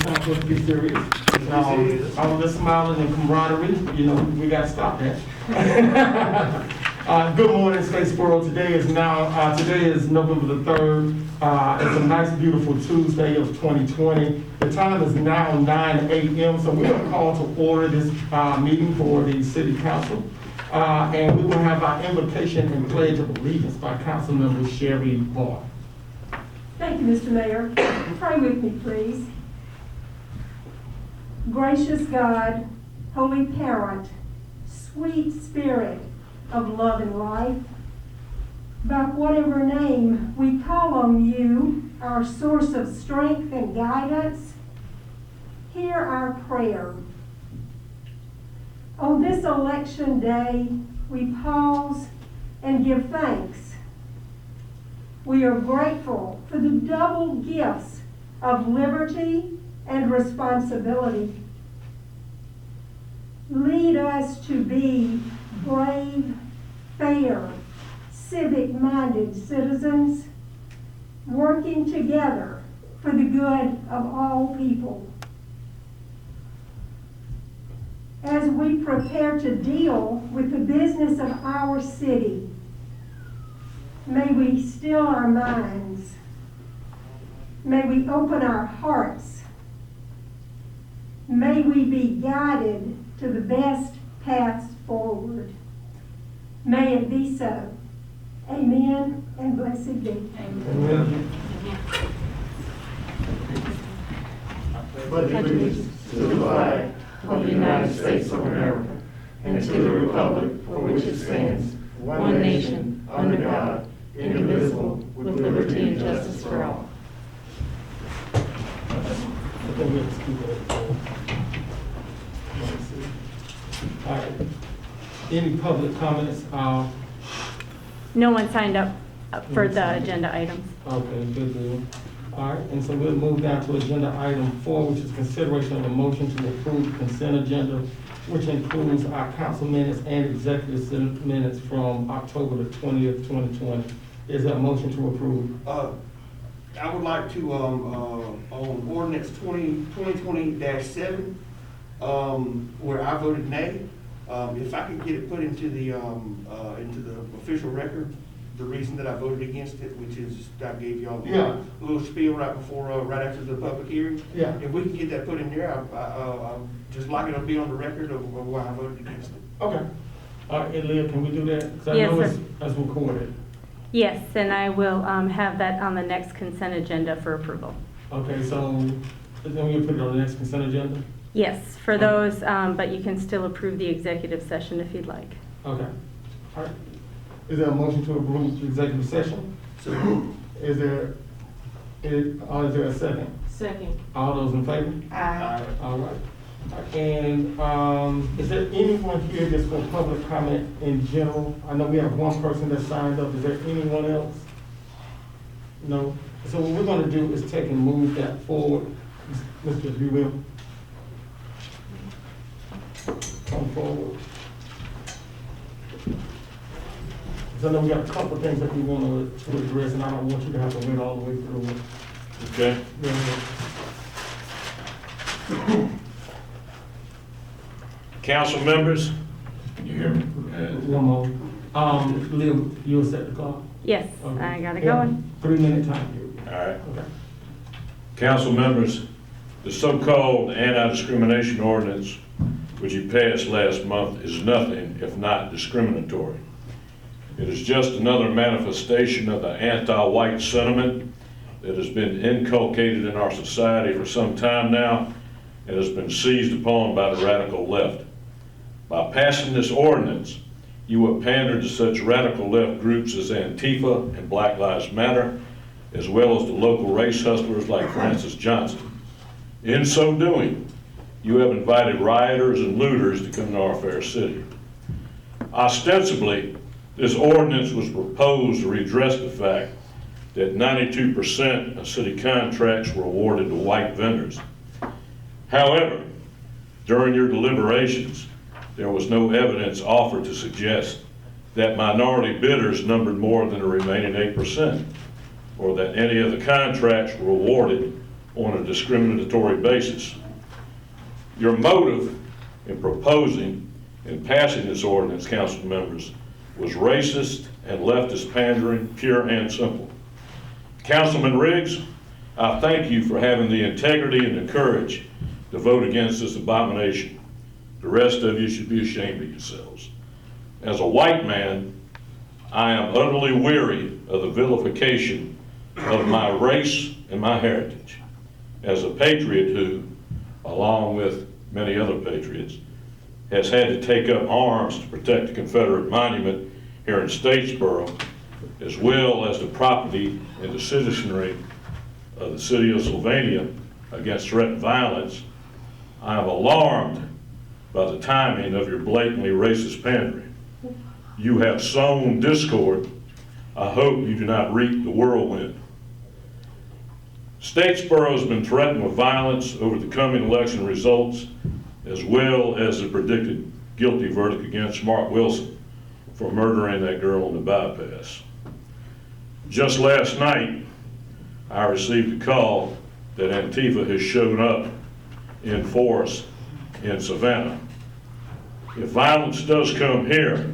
time for us to get serious. All of the smiling and camaraderie, we got to stop that. Good morning, Statesboro. Today is November the 3rd. It's a nice, beautiful Tuesday of 2020. The time is now 9 a.m., so we are called to order this meeting for the City Council. And we will have our invocation and pledge of allegiance by Councilmember Sherry Vaughn. Thank you, Mr. Mayor. Pray with me, please. Gracious God, Holy Parent, sweet Spirit of love and life, by whatever name we call on you, our source of strength and guidance, hear our prayer. On this election day, we pause and give thanks. We are grateful for the double gifts of liberty and responsibility. Lead us to be brave, fair, civic-minded citizens, working together for the good of all people. As we prepare to deal with the business of our city, may we still our minds. May we open our hearts. May we be guided to the best paths forward. May it be so. Amen and blessed be. Amen. Pledge allegiance to the flag of the United States of America and to the republic for which it stands, one nation, under God, indivisible, with liberty and justice for all. All right. Any public comments? No one signed up for the agenda items. Okay, good deal. All right, and so we'll move down to agenda item 4, which is consideration of a motion to approve consent agenda, which includes our council minutes and executive minutes from October the 20th, 2020. Is there a motion to approve? I would like to, on ordinance 2020-7, where I voted nay, if I could get it put into the official record, the reason that I voted against it, which is I gave y'all a little spiel right after the public hearing. Yeah. If we can get that put in there, I just like it'll be on the record of why I voted against it. Okay. All right, Leah, can we do that? 'Cause I Yes, know sir. it's recorded. Yes, and I will have that on the next consent agenda for approval. Okay, so then we'll put it on the next consent agenda? Yes, for those, but you can still approve the executive session if you'd like. Okay. All right. Is there a motion to approve the executive session? So, Is there a second? Second. All those in favor? Aye. All right. And is there anyone here just for public comment in general? I know we have one person that signed up. Is there anyone else? No? So what we're gonna do is take and move that forward. Mr. If you will. Come forward. So I know we have a couple of things that we want to address, and I don't want you to have to wait all the way through. Okay. Council members, can you hear me? One more. Liv, you'll set the clock? Yes, Okay. I got it going. 3-minute time period. All right. Okay. Council members, the so-called anti-discrimination ordinance, which you passed last month, is nothing if not discriminatory. It is just another manifestation of the anti-white sentiment that has been inculcated in our society for some time now and has been seized upon by the radical left. By passing this ordinance, you will pander to such radical left groups as Antifa and Black Lives Matter, as well as the local race hustlers like Francis Johnston. In so doing, you have invited rioters and looters to come to our fair city. Ostensibly, this ordinance was proposed to redress the fact that 92% of city contracts were awarded to white vendors. However, during your deliberations, there was no evidence offered to suggest that minority bidders numbered more than the remaining 8%, or that any of the contracts were awarded on a discriminatory basis. Your motive in proposing and passing this ordinance, council members, was racist and leftist pandering, pure and simple. Councilman Riggs, I thank you for having the integrity and the courage to vote against this abomination. The rest of you should be ashamed of yourselves. As a white man, I am utterly weary of the vilification of my race and my heritage. As a patriot who, along with many other patriots, has had to take up arms to protect the Confederate monument here in Statesboro, as well as the property and the citizenry of the city of Sylvania against threat and violence, I am alarmed by the timing of your blatantly racist pandering. You have sown discord. I hope you do not reap the whirlwind. Statesboro has been threatened with violence over the coming election results, as well as the predicted guilty verdict against Mark Wilson for murdering that girl on the bypass. Just last night, I received a call that Antifa has shown up in force in Savannah. If violence does come here,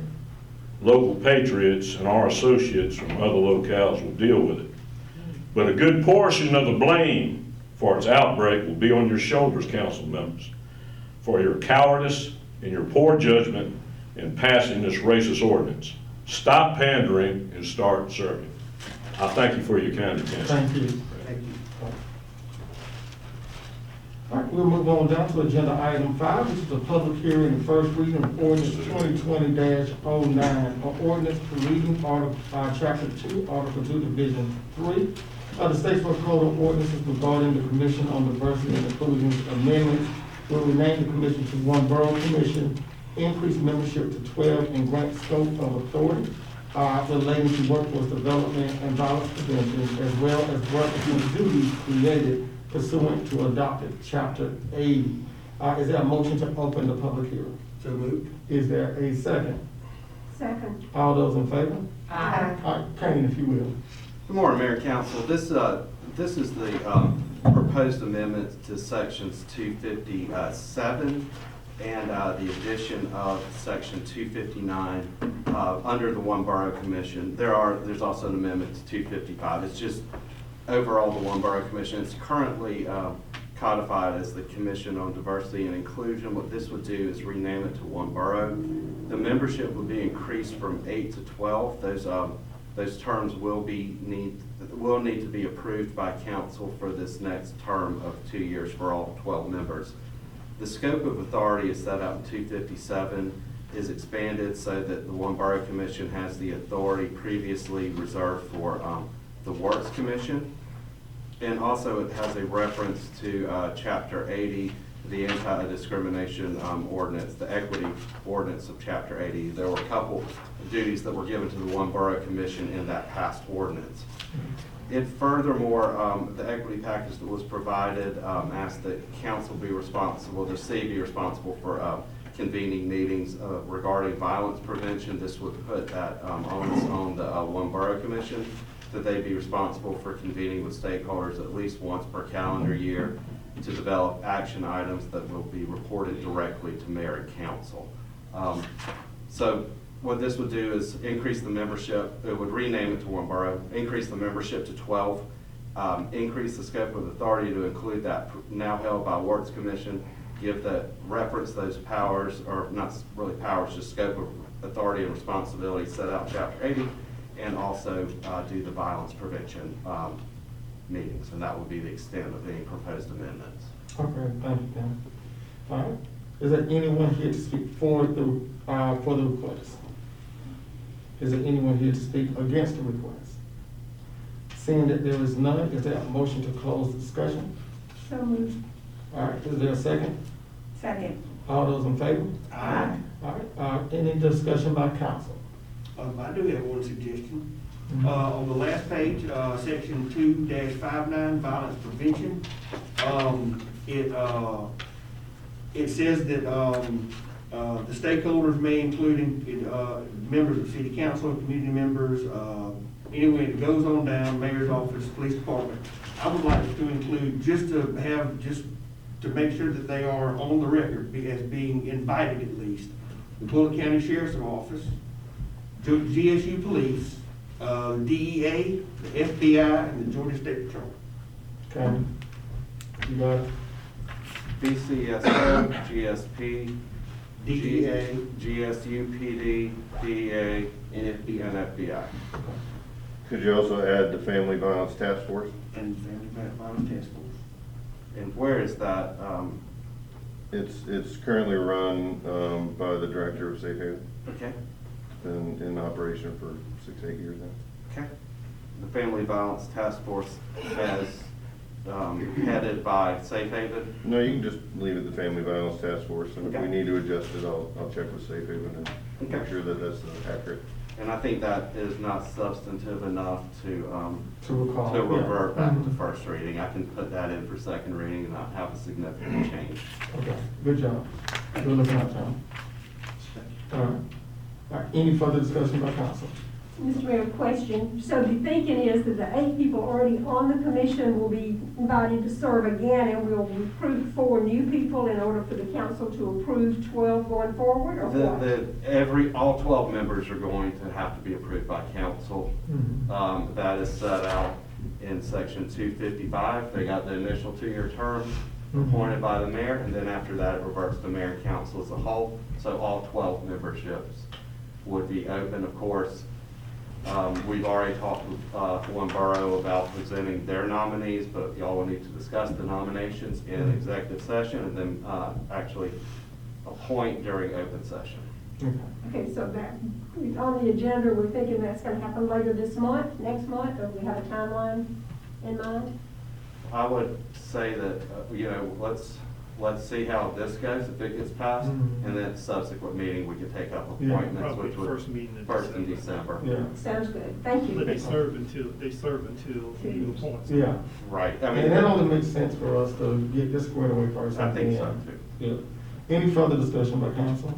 local patriots and our associates from other locales will deal with it. But a good portion of the blame for its outbreak will be on your shoulders, council members, for your cowardice and your poor judgment in passing this racist ordinance. Stop pandering and start serving. I thank you for your kind attention. Thank you. Thank you. All right, we'll move on down to agenda item 5, which is a public hearing and first reading of ordinance 2020-09, an ordinance for reading chapter 2, article 2, division 3 of the Statesboro Code of Ordinances regarding the Commission on Diversity and Inclusion amendments, will rename the commission to one borough commission, increase membership to 12, and grant scope of authority relating to workforce development and violence prevention, as well as work and duties created pursuant to adopted chapter 80. Is there a motion to open the public hearing? So moved. Is there a second? Second. All those in favor? Aye. All right, Kane, if you will. Good morning, Mayor and Council. This is the proposed amendments to sections 257 and the addition of section 259 under the One Borough Commission. There's also an amendment to 255. It's just overall the One Borough Commission. It's currently codified as the Commission on Diversity and Inclusion. What this would do is rename it to One Borough. The membership would be increased from 8 to 12. Those terms will need to be approved by council for this next term of 2 years for all 12 members. The scope of authority is set out in 257, is expanded so that the One Borough Commission has the authority previously reserved for the Works Commission. And also it has a reference to Chapter 80, the anti-discrimination ordinance, the equity ordinance of Chapter 80. There were a couple duties that were given to the One Borough Commission in that past ordinance. It furthermore, the equity package that was provided asked that council be responsible, the city be responsible for convening meetings regarding violence prevention. This would put that onus on the One Borough Commission, that they be responsible for convening with stakeholders at least once per calendar year to develop action items that will be reported directly to mayor and council. So what this would do is increase the membership. It would rename it to One Borough, increase the membership to 12, increase the scope of authority to include that now held by Works Commission, give that reference those powers, or not really powers, just scope of authority and responsibility set out in Chapter 80, and also do the violence prevention meetings, and that would be the extent of any proposed amendments. Okay, thank you, Kane. All right, is there anyone here to speak for the request? Is there anyone here to speak against the request? Seeing that there is none, is there a motion to close the discussion? So moved. All right, is there a second? Second. All those in favor? Aye. All right, any discussion by council? I do have one suggestion. On the last page, section 2-59, violence prevention, it says that The stakeholders may include members of city council, community members, anyway, it goes on down, mayor's office, police department. I would like to include, just to make sure that they are on the record as being invited at least, the Bullock County Sheriff's Office, GSU Police, DEA, the FBI, and the Georgia State Patrol. Okay. You got it? BCSO, GSP, DEA, GSU, PD, DEA, and FBI, and FBI. Could you also add the Family Violence Task Force? and Family Violence Task Force. And where is that? It's currently run by the director of Safe Haven. Okay, Been in operation for 6-8 years now. okay. The Family Violence Task Force has headed by Safe Haven. No, you can just leave it the Family Violence Task Force, and if Okay. we need to adjust it, I'll check with Safe Haven and make Okay. sure that that's accurate. And I think that is not substantive enough to recall. to revert Yeah. back to Mhm. first reading. I can put that in for second reading and not have a significant change. Okay, good job. Good looking out, John. All right. All right, any further discussion by council? Mr. Mayor, question. So the thinking is that the 8 people already on the commission will be invited to serve again, and we'll recruit 4 new people in order for the council to approve 12 going forward, or what? All 12 members are going to have to be approved by council. Mhm. That is set out in section 255. They got the initial 2-year term appointed by the mayor, and then after that, it reverts to mayor and council as a whole. So all 12 memberships would be open, of course. We've already talked with one borough about presenting their nominees, but y'all will need to discuss the nominations in executive session and then actually appoint during open session. Okay. Okay, so that, on the agenda, we're thinking that's gonna happen later this month, next month, or we have a timeline in mind? I would say that, let's see how this goes, if it gets passed, Mhm. and then subsequent meeting, we can take up Yeah. appointments, Probably which would. first meeting in First in December. December. Yeah, Sounds good, thank you. But they serve until you appoint. yeah. Right, I And mean, that only makes sense for us to get this squared away first. I think so and too. then- Yeah. Any further discussion by council?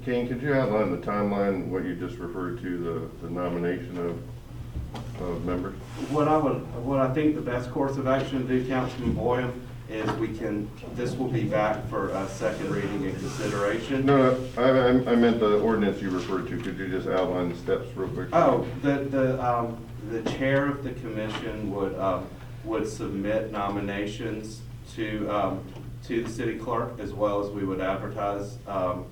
Kane, could you outline the timeline, what you just referred to, the nomination of members? What I think the best course of action to do, Councilman Boyd, is this will be back for a second reading and consideration. No, I meant the ordinance you referred to. Could you just outline the steps real quick? Oh, the chair of the commission would submit nominations to the city clerk, as well as we would advertise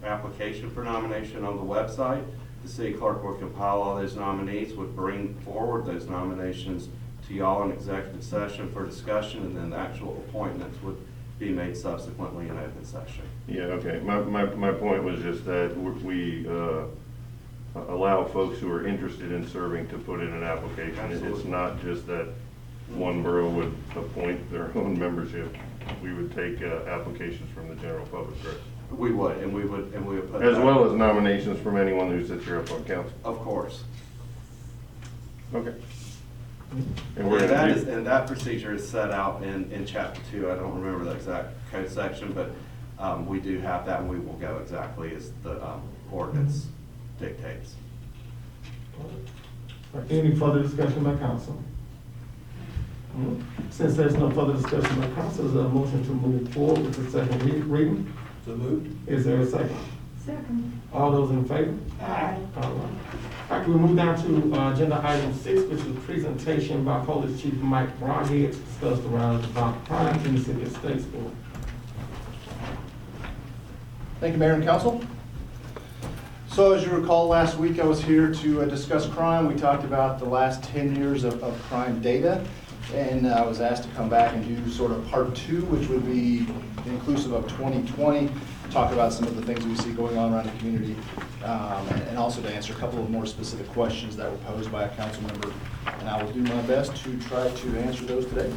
application for nomination on the website. The city clerk would compile all those nominees, would bring forward those nominations to y'all in executive session for discussion, and then the actual appointments would be made subsequently in open session. Yeah, okay. My point was just that we allow folks who are interested in serving to put in an application. It's Absolutely. not just that one borough would appoint their own membership. We would take applications from the general public, correct? We would put. As that- well as nominations from anyone who sits here up on council. Of course. Okay. And we're And gonna that do- and that procedure is set out in chapter 2. I don't remember the exact code section, but we do have that, and we will go exactly as the ordinance dictates. Any further discussion by council? Since there's no further discussion by council, is there a motion to move forward with the second reading? So moved. Is there a second? Second. All those in favor? Aye. All right. All right, we move down to agenda item 6, which is presentation by Police Chief Mike Broadhead to discuss the rise of violent crime in the city of Statesboro. Thank you, Mayor and Council. So as you recall, last week I was here to discuss crime. We talked about the last 10 years of crime data, and I was asked to come back and do sort of part 2, which would be inclusive of 2020, talk about some of the things we see going on around the community, and also to answer a couple of more specific questions that were posed by a council member. And I will do my best to try to answer those today.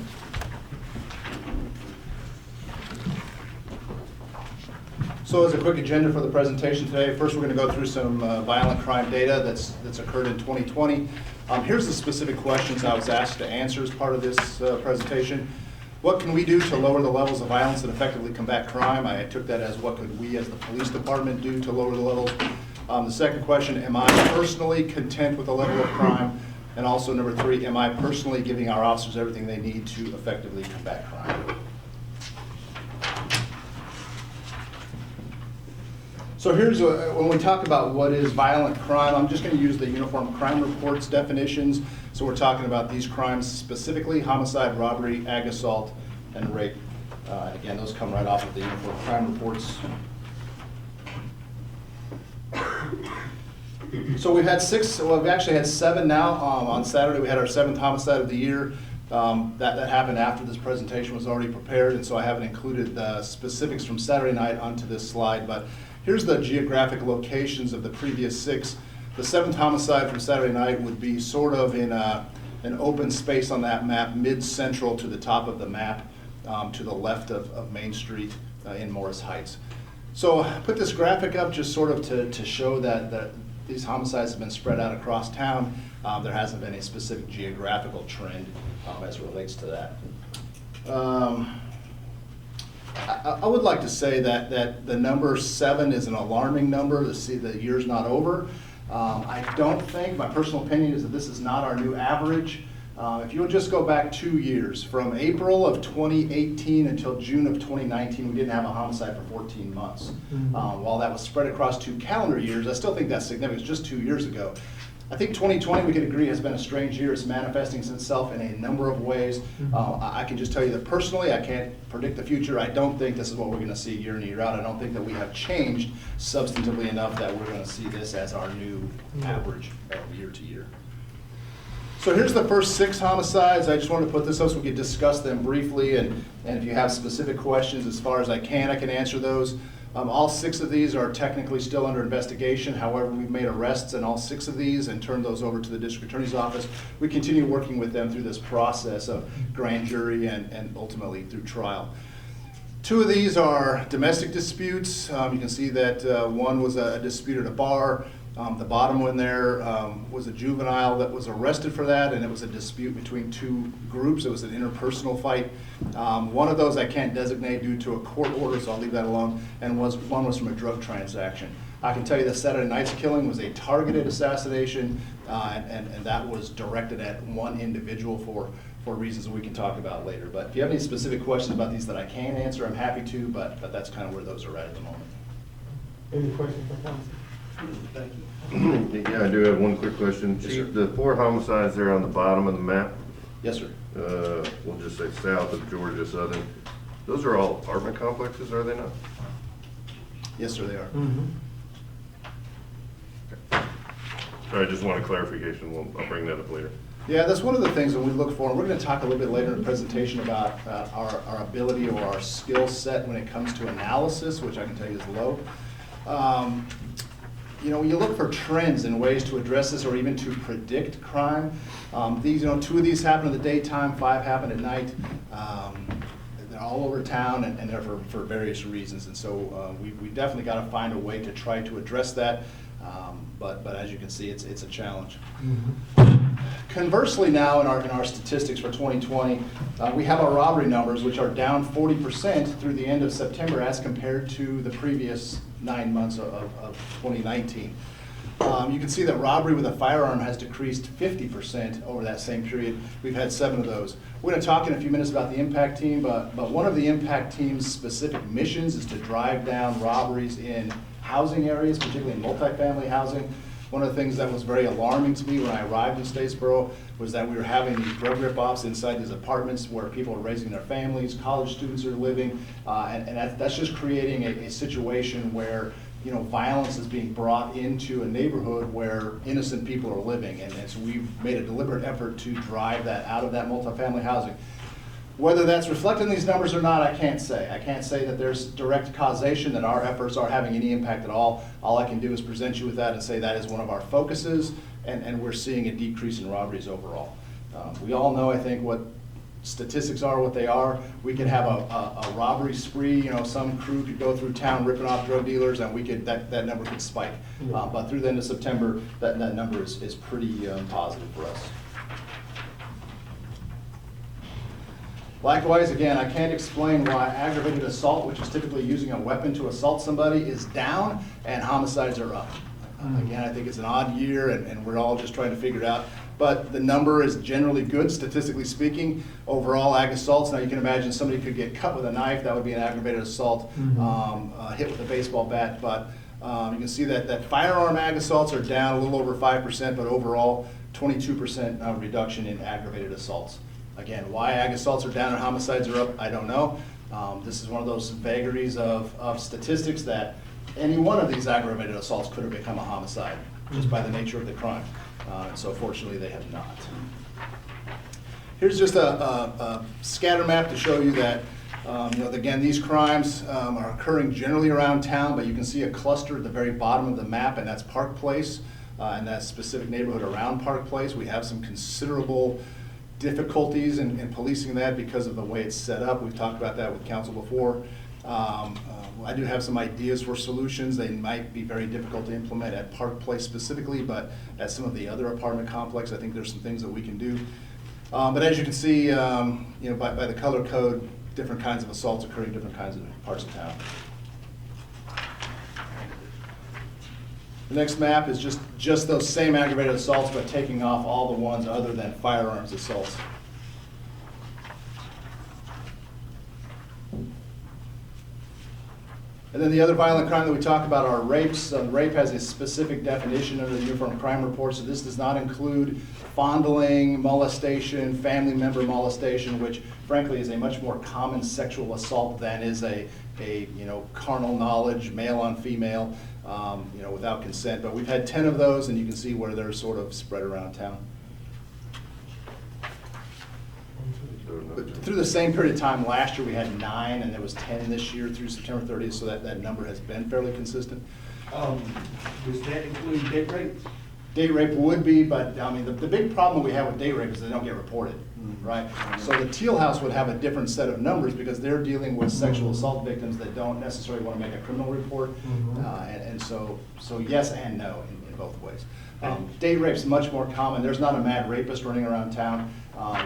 So as a quick agenda for the presentation today, first we're going to go through some violent crime data that's occurred in 2020. Here's the specific questions I was asked to answer as part of this presentation. What can we do to lower the levels of violence and effectively combat crime? I took that as what could we as the police department do to lower the levels? The second question, am I personally content with the level of crime? And also number 3, am I personally giving our officers everything they need to effectively combat crime? So here's, when we talk about what is violent crime, I'm just going to use the Uniform Crime Report's definitions. So we're talking about these crimes specifically: homicide, robbery, ag assault, and rape. Again, those come right off of the Uniform Crime Reports. So we've had 6, well, we've actually had 7 now. On Saturday, we had our 7th homicide of the year. That happened after this presentation was already prepared, and so I haven't included the specifics from Saturday night onto this slide, but here's the geographic locations of the previous 6. The 7th homicide from Saturday night would be sort of in an open space on that map, mid-central to the top of the map, to the left of Main Street in Morris Heights. So I put this graphic up just sort of to show that these homicides have been spread out across town. There hasn't been a specific geographical trend as it relates to that. I would like to say that the number 7 is an alarming number to see the year's not over. I don't think, my personal opinion is that this is not our new average. If you'll just go back 2 years, from April of 2018 until June of 2019, we didn't have a homicide for 14 months. While that was spread across 2 calendar years, I still think that's significant. It's just 2 years ago. I think 2020, we could agree, has been a strange year. It's manifesting itself in a number of ways. I can just tell you that personally, I can't predict the future. I don't think this is what we're going to see year in and year out. I don't think that we have changed substantively enough that we're going to see this as our new average year to year. So here's the first 6 homicides. I just wanted to put this up so we could discuss them briefly, and if you have specific questions, as far as I can answer those. All 6 of these are technically still under investigation. However, we've made arrests in all 6 of these and turned those over to the district attorney's office. We continue working with them through this process of grand jury and ultimately through trial. 2 of these are domestic disputes. You can see that one was a dispute at a bar. The bottom one there was a juvenile that was arrested for that, and it was a dispute between 2 groups. It was an interpersonal fight. One of those I can't designate due to a court order, so I'll leave that alone, and one was from a drug transaction. I can tell you that Saturday night's killing was a targeted assassination, and that was directed at one individual for reasons we can talk about later. But if you have any specific questions about these that I can answer, I'm happy to, but that's kind of where those are at the moment. Any questions for council? Thank you. Yeah, I do have one quick question. Yes, sir. The 4 homicides there on the bottom of the map, Yes, sir. we'll just say south of Georgia Southern, those are all apartment complexes, are they not? Yes, sir, they are. Sorry, I just want a clarification. I'll bring that up later. Yeah, that's one of the things that we look for, and we're going to talk a little bit later in the presentation about our ability or our skill set when it comes to analysis, which I can tell you is low. You know, when you look for trends and ways to address this or even to predict crime, these, 2 of these happen in the daytime, 5 happen at night. They're all over town, and they're for various reasons, and so we definitely got to find a way to try to address that. But as you can see, it's a challenge. Conversely, now in our statistics for 2020, we have our robbery numbers, which are down 40% through the end of September as compared to the previous 9 months of 2019. You can see that robbery with a firearm has decreased 50% over that same period. We've had 7 of those. We're going to talk in a few minutes about the impact team, but one of the impact team's specific missions is to drive down robberies in housing areas, particularly in multifamily housing. One of the things that was very alarming to me when I arrived in Statesboro was that we were having these drug rip-offs inside these apartments where people are raising their families, college students are living, and that's just creating a situation where violence is being brought into a neighborhood where innocent people are living, and so we've made a deliberate effort to drive that out of that multifamily housing. Whether that's reflected in these numbers or not, I can't say. I can't say that there's direct causation, that our efforts are having any impact at all. All I can do is present you with that and say that is one of our focuses, and we're seeing a decrease in robberies overall. We all know, I think, what statistics are, what they are. We could have a robbery spree, some crew could go through town ripping off drug dealers, and that number could spike. But through the end of September, that number is pretty positive for us. Likewise, again, I can't explain why aggravated assault, which is typically using a weapon to assault somebody, is down and homicides are up. Again, I think it's an odd year and we're all just trying to figure it out. But the number is generally good, statistically speaking. Overall, ag assaults, now you can imagine somebody could get cut with a knife, that would be an aggravated assault, hit with a baseball bat. But you can see that firearm ag assaults are down a little over 5%, but overall, 22% reduction in aggravated assaults. Again, why ag assaults are down and homicides are up, I don't know. This is one of those vagaries of statistics that any one of these aggravated assaults could have become a homicide, just by the nature of the crime. So fortunately, they have not. Here's just a scatter map to show you that, again, these crimes are occurring generally around town, but you can see a cluster at the very bottom of the map, and that's Park Place, and that specific neighborhood around Park Place. We have some considerable difficulties in policing that because of the way it's set up. We've talked about that with council before. I do have some ideas for solutions. They might be very difficult to implement at Park Place specifically, but at some of the other apartment complexes, I think there's some things that we can do. But as you can see, by the color code, different kinds of assaults occurring in different kinds of parts of town. The next map is just those same aggravated assaults, but taking off all the ones other than firearms assaults. And then the other violent crime that we talk about are rapes. Rape has a specific definition under the Uniform Crime Report, so this does not include fondling, molestation, family member molestation, which frankly is a much more common sexual assault than is a carnal knowledge, male on female, without consent. But we've had 10 of those, and you can see where they're sort of spread around town. But through the same period of time last year, we had 9, and there was 10 this year through September 30th, so that number has been fairly consistent. Does that include date rape? Date rape would be, but I mean, the big problem we have with date rape is they don't get reported, right? So the Teal House would have a different set of numbers because they're dealing with sexual assault victims that don't necessarily want to make a criminal report. And so yes and no in both ways. Date rape's much more common. There's not a mad rapist running around town.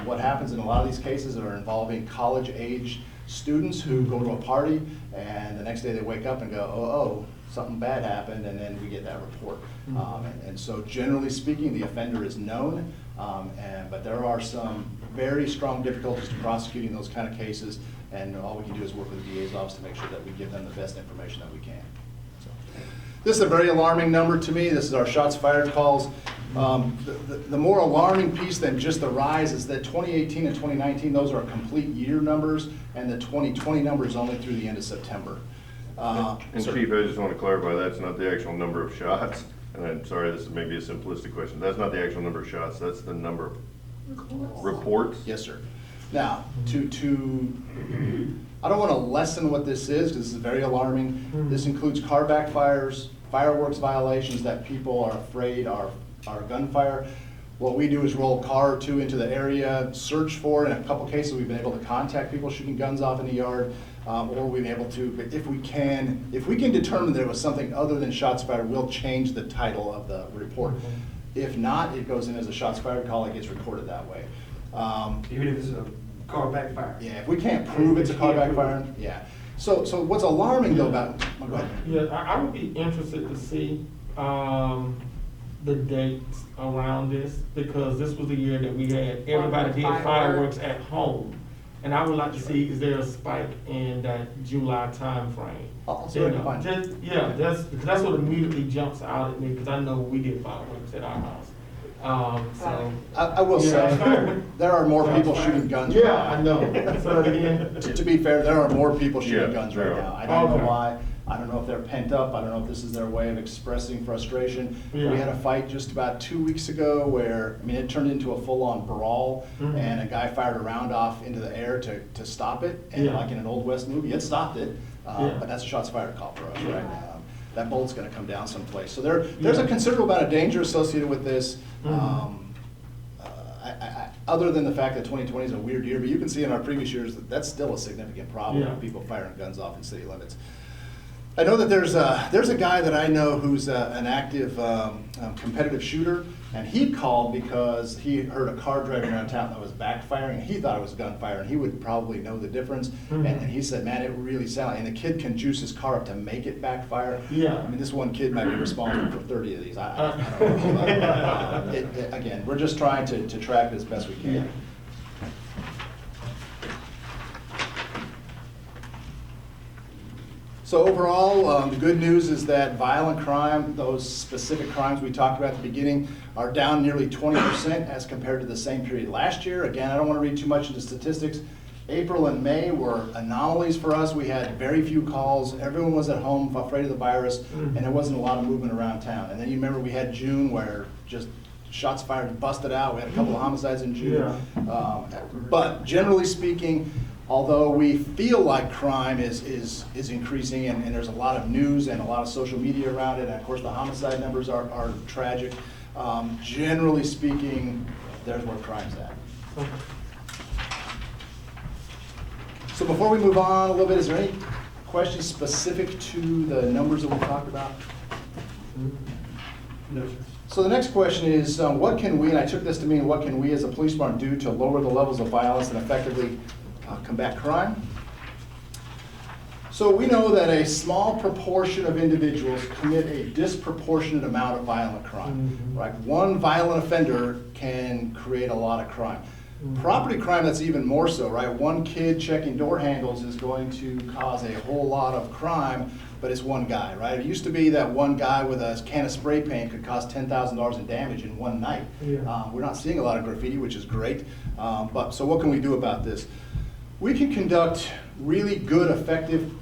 What happens in a lot of these cases are involving college-age students who go to a party and the next day they wake up and go, oh, something bad happened, and then we get that report. And so generally speaking, the offender is known, but there are some very strong difficulties to prosecuting those kind of cases, and all we can do is work with the DA's office to make sure that we give them the best information that we can. So, this is a very alarming number to me. This is our shots fired calls. The more alarming piece than just the rise is that 2018 and 2019, those are complete year numbers, and the 2020 number is only through the end of September. And Chief, I just want to clarify, that's not the actual number of shots. And I'm sorry, this is maybe a simplistic question. That's not the actual number of shots, that's the number of reports? Yes, sir. Now, I don't want to lessen what this is, because this is very alarming. This includes car backfires, fireworks violations that people are afraid are gunfire. What we do is roll a car or two into the area, search for. In a couple cases, we've been able to contact people shooting guns off in the yard, or we've been able to, but if we can determine there was something other than shots fired, we'll change the title of the report. If not, it goes in as a shots fired call, it gets recorded that way. Even if it's a car backfire? Yeah, if we can't prove it's a car backfire, yeah. So what's alarming though about, go ahead. Yeah, I would be interested to see the dates around this, because this was the year that we had, everybody did fireworks at home. And I would like to see, is there a spike in that July timeframe? I'll see what I can find. That's what immediately jumps out at me, because I know we did fireworks at our house. So I will say, there are more people shooting guns right now. Yeah, I know. So again, To be fair, there are more people shooting guns right there are. now. I don't know why. I don't know if they're pent up. I don't know if this is their way of expressing frustration. Yeah. We had a fight just about 2 weeks ago where, it turned into a full-on brawl, and a guy fired a round off into the air to stop it. And like in an Old West movie, it stopped it. But that's a shots fired call for us, right? That bullet's gonna come down someplace. So there's a considerable amount of danger associated with this. Other than the fact that 2020 is a weird year, but you can see in our previous years that that's still a significant problem with people firing guns off in city limits. I know that there's a guy that I know who's an active competitive shooter. And he called because he heard a car driving around town that was backfiring, and he thought it was gunfire, and he would probably know the difference. And he said, man, it really sounded, and the kid can juice his car up to make it backfire. Yeah. I mean, this one kid might be responsible for 30 of these. I don't know. But, again, we're just trying to track it as best we can. Yeah. So overall, the good news is that violent crime, those specific crimes we talked about at the beginning, are down nearly 20% as compared to the same period last year. Again, I don't want to read too much into statistics. April and May were anomalies for us. We had very few calls. Everyone was at home afraid of the virus, and there wasn't a lot of movement around town. And then you remember we had June where just shots fired busted out. We had a couple of homicides in June. But generally speaking, although we feel like crime is increasing, and there's a lot of news and a lot of social media around it, and of course the homicide numbers are tragic, generally speaking, there's where crime's at. So before we move on a little bit, is there any questions specific to the numbers that we talked about? No, sir. So the next question is, what can we, and I took this to mean, what can we as a police department do to lower the levels of violence and effectively combat crime? So we know that a small proportion of individuals commit a disproportionate amount of violent crime. Right? One violent offender can create a lot of crime. Property crime, that's even more so, right? One kid checking door handles is going to cause a whole lot of crime, but it's one guy, right? It used to be that one guy with a can of spray paint could cause $10,000 in damage in one night. We're not seeing a lot of graffiti, which is great. But so what can we do about this? We can conduct really good, effective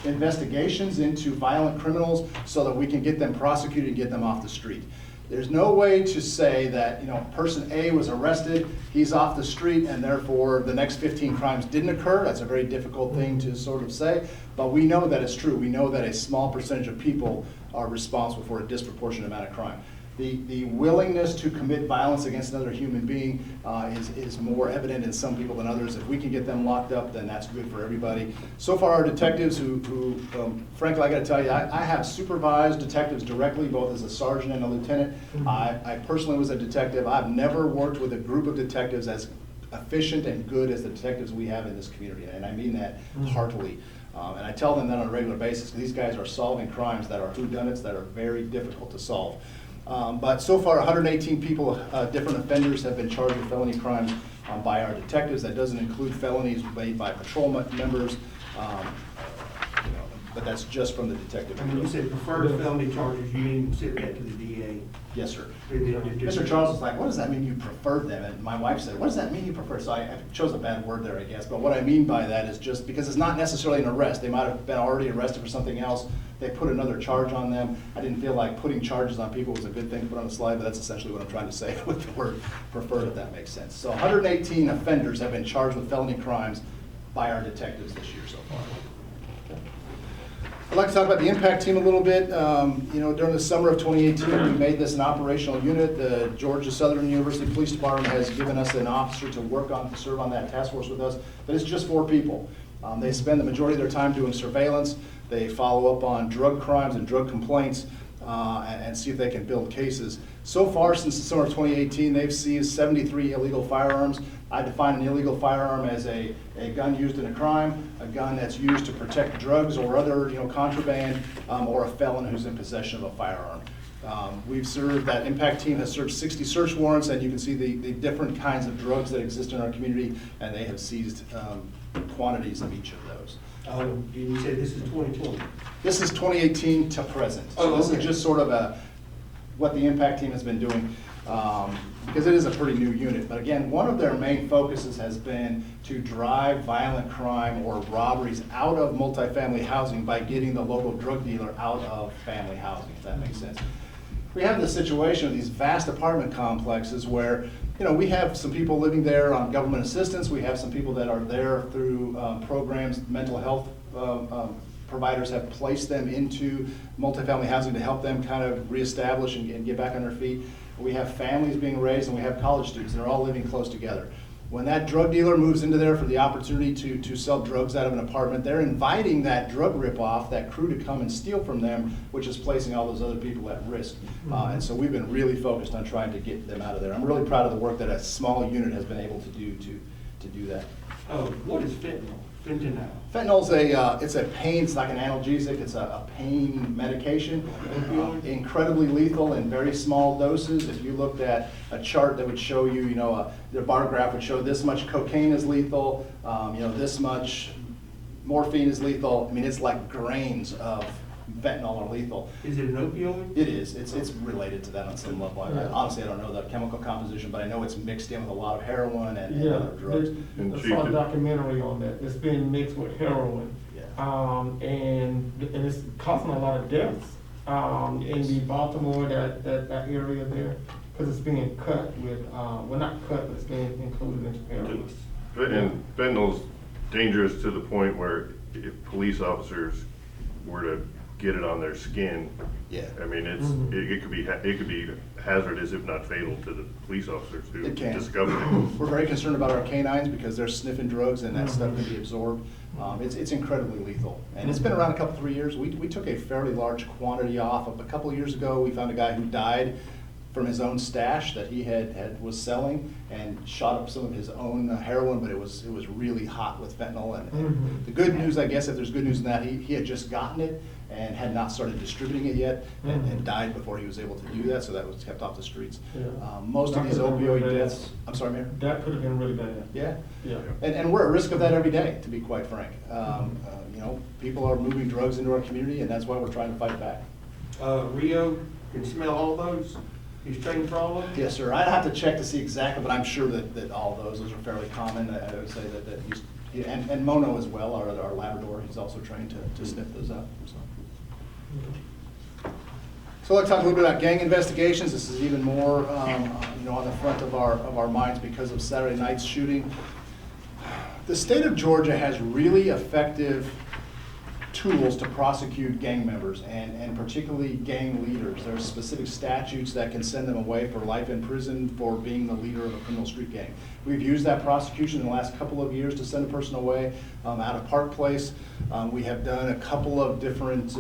investigations into violent criminals so that we can get them prosecuted and get them off the street. There's no way to say that, person A was arrested, he's off the street, and therefore the next 15 crimes didn't occur. That's a very difficult thing to sort of say, but we know that it's true. We know that a small percentage of people are responsible for a disproportionate amount of crime. The willingness to commit violence against another human being is more evident in some people than others. If we can get them locked up, then that's good for everybody. So far, our detectives who frankly, I got to tell you, I have supervised detectives directly, both as a sergeant and a lieutenant. I personally was a detective. I've never worked with a group of detectives as efficient and good as the detectives we have in this community, and I mean that heartily. And I tell them that on a regular basis. These guys are solving crimes that are whodunits that are very difficult to solve. But so far, 118 people, different offenders, have been charged with felony crimes by our detectives. That doesn't include felonies made by patrol members, but that's just from the detective. And when you said preferred felony charges, you didn't send that to the DA? Yes, sir. Mr. Mr. Charles was like, what does that mean you preferred them? And my wife said, what does that mean you prefer? So I chose a bad word there, I guess. But what I mean by that is just because it's not necessarily an arrest. They might have been already arrested for something else. They put another charge on them. I didn't feel like putting charges on people was a good thing to put on a slide, but that's essentially what I'm trying to say with the word preferred, if that makes sense. So 118 offenders have been charged with felony crimes by our detectives this year so far. I'd like to talk about the impact team a little bit. During the summer of 2018, we made this an operational unit. The Georgia Southern University Police Department has given us an officer to serve on that task force with us, but it's just 4 people. They spend the majority of their time doing surveillance. They follow up on drug crimes and drug complaints and see if they can build cases. So far, since the summer of 2018, they've seized 73 illegal firearms. I define an illegal firearm as a gun used in a crime, a gun that's used to protect drugs or other contraband, or a felon who's in possession of a firearm. That impact team has served 60 search warrants, and you can see the different kinds of drugs that exist in our community, and they have seized quantities of each of those. And you said this is 2020? This is 2018 to present. So this is just sort of what the impact team has been doing, because it is a pretty new unit. But again, one of their main focuses has been to drive violent crime or robberies out of multifamily housing by getting the local drug dealer out of family housing, if that makes sense. We have this situation of these vast apartment complexes where we have some people living there on government assistance. We have some people that are there through programs. Mental health providers have placed them into multifamily housing to help them kind of reestablish and get back on their feet. We have families being raised, and we have college students. They're all living close together. When that drug dealer moves into there for the opportunity to sell drugs out of an apartment, they're inviting that drug ripoff, that crew, to come and steal from them, which is placing all those other people at risk. And so we've been really focused on trying to get them out of there. I'm really proud of the work that a small unit has been able to do to do that. What is fentanyl? Fentanyl's it's a pain, it's like an analgesic, it's a pain medication. Incredibly lethal in very small doses. If you looked at a chart that would show you, the bar graph would show this much cocaine is lethal, this much morphine is lethal. I mean, it's like grains of fentanyl are lethal. Is it an opioid? It is. It's related to that on some level. Honestly, I don't know the chemical composition, but I know it's mixed in with a lot of heroin and other drugs. I saw a documentary on that. It's being mixed with heroin. And it's causing a lot of deaths in the Baltimore, that area there, because it's being cut with, well, not cut, but it's being included into heroin. And fentanyl's dangerous to the point where if police officers were to get it on their skin, I mean, it could be hazardous, if not fatal, to the police officers who discover it. We're very concerned about our canines because they're sniffing drugs and that stuff can be absorbed. It's incredibly lethal, and it's been around a couple, 3 years. We took a fairly large quantity off of a couple of years ago. We found a guy who died from his own stash that he was selling, and shot up some of his own heroin, but it was really hot with fentanyl. And the good news, I guess, if there's good news in that, he had just gotten it and had not started distributing it yet, and died before he was able to do that, so that was kept off the streets. Most of these opioid deaths, I'm sorry, Mayor? That could have been really bad. Yeah. And we're at risk of that every day, to be quite frank. People are moving drugs into our community, and that's why we're trying to fight back. Rio can smell all those? He's trained for all of them? Yes, sir. I'd have to check to see exactly, but I'm sure that all those are fairly common. I would say that he's, and Mono as well, our Labrador, he's also trained to sniff those out. So let's talk a little bit about gang investigations. This is even more, on the front of our minds because of Saturday night's shooting. The state of Georgia has really effective tools to prosecute gang members and particularly gang leaders. There are specific statutes that can send them away for life in prison for being the leader of a criminal street gang. We've used that prosecution in the last couple of years to send a person away out of Park Place. We have done a couple of different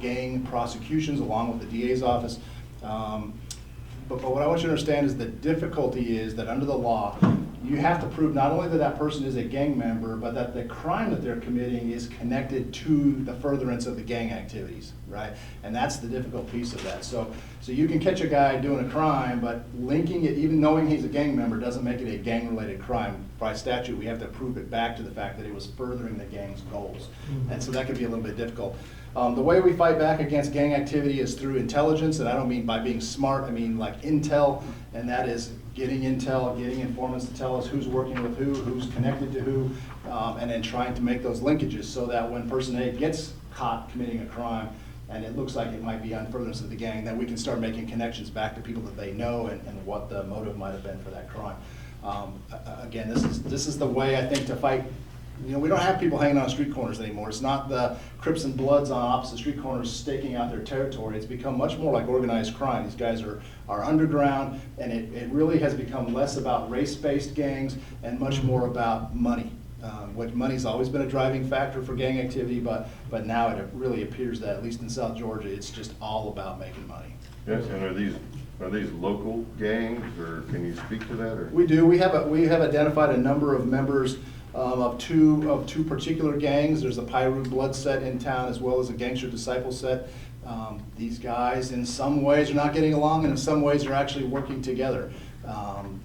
gang prosecutions along with the DA's office. But what I want you to understand is the difficulty is that under the law, you have to prove not only that that person is a gang member, but that the crime that they're committing is connected to the furtherance of the gang activities, right? And that's the difficult piece of that. So you can catch a guy doing a crime, but linking it, even knowing he's a gang member, doesn't make it a gang-related crime. By statute, we have to prove it back to the fact that it was furthering the gang's goals. And so that can be a little bit difficult. The way we fight back against gang activity is through intelligence, and I don't mean by being smart, I mean like intel, and that is getting intel, getting informants to tell us who's working with who's connected to who, and then trying to make those linkages so that when person A gets caught committing a crime, and it looks like it might be on furtherance of the gang, then we can start making connections back to people that they know and what the motive might have been for that crime. Again, this is the way I think to fight. We don't have people hanging on street corners anymore. It's not the Crips and Bloods on opposite street corners staking out their territory. It's become much more like organized crime. These guys are underground, and it really has become less about race-based gangs and much more about money. Money's always been a driving factor for gang activity, but now it really appears that, at least in South Georgia, it's just all about making money. Yes, and are these local gangs, or can you speak to that? Or? We do. We have identified a number of members of two particular gangs. There's a Piru Blood set in town as well as a Gangster Disciple set. These guys in some ways are not getting along, and in some ways are actually working together.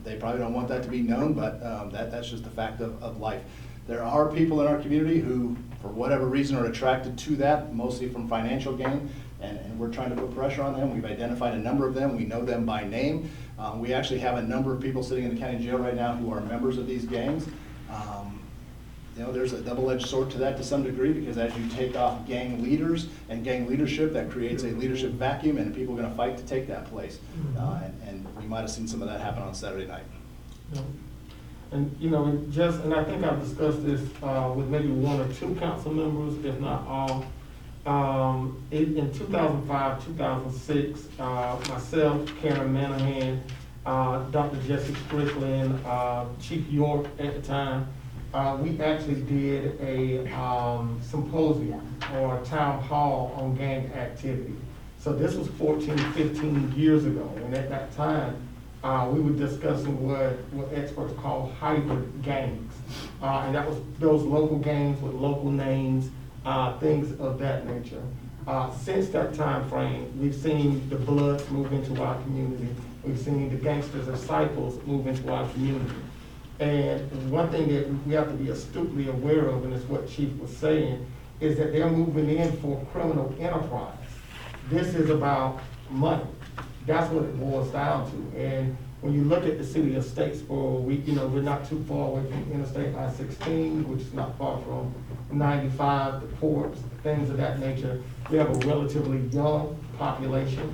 They probably don't want that to be known, but that's just the fact of life. There are people in our community who, for whatever reason, are attracted to that, mostly from financial gain, and we're trying to put pressure on them. We've identified a number of them. We know them by name. We actually have a number of people sitting in the county jail right now who are members of these gangs. There's a double-edged sword to that to some degree, because as you take off gang leaders and gang leadership, that creates a leadership vacuum, and people are going to fight to take that place. And we might have seen some of that happen on Saturday night. Yeah. And and I think I've discussed this with maybe one or two council members, if not all. In 2005, 2006, myself, Karen Manahan, Dr. Jesse Strickland, Chief York at the time, we actually did a symposium or a town hall on gang activity. So this was 14, 15 years ago, and at that time, we were discussing what experts call hybrid gangs. And that was those local gangs with local names, things of that nature. Since that time frame, we've seen the Bloods move into our community. We've seen the gangsters or disciples move into our community. And one thing that we have to be astutely aware of, and it's what Chief was saying, is that they're moving in for criminal enterprise. This is about money. That's what it boils down to. And when you look at the city of Statesboro, we're not too far away from Interstate I-16, which is not far from 95, the ports, things of that nature. We have a relatively young population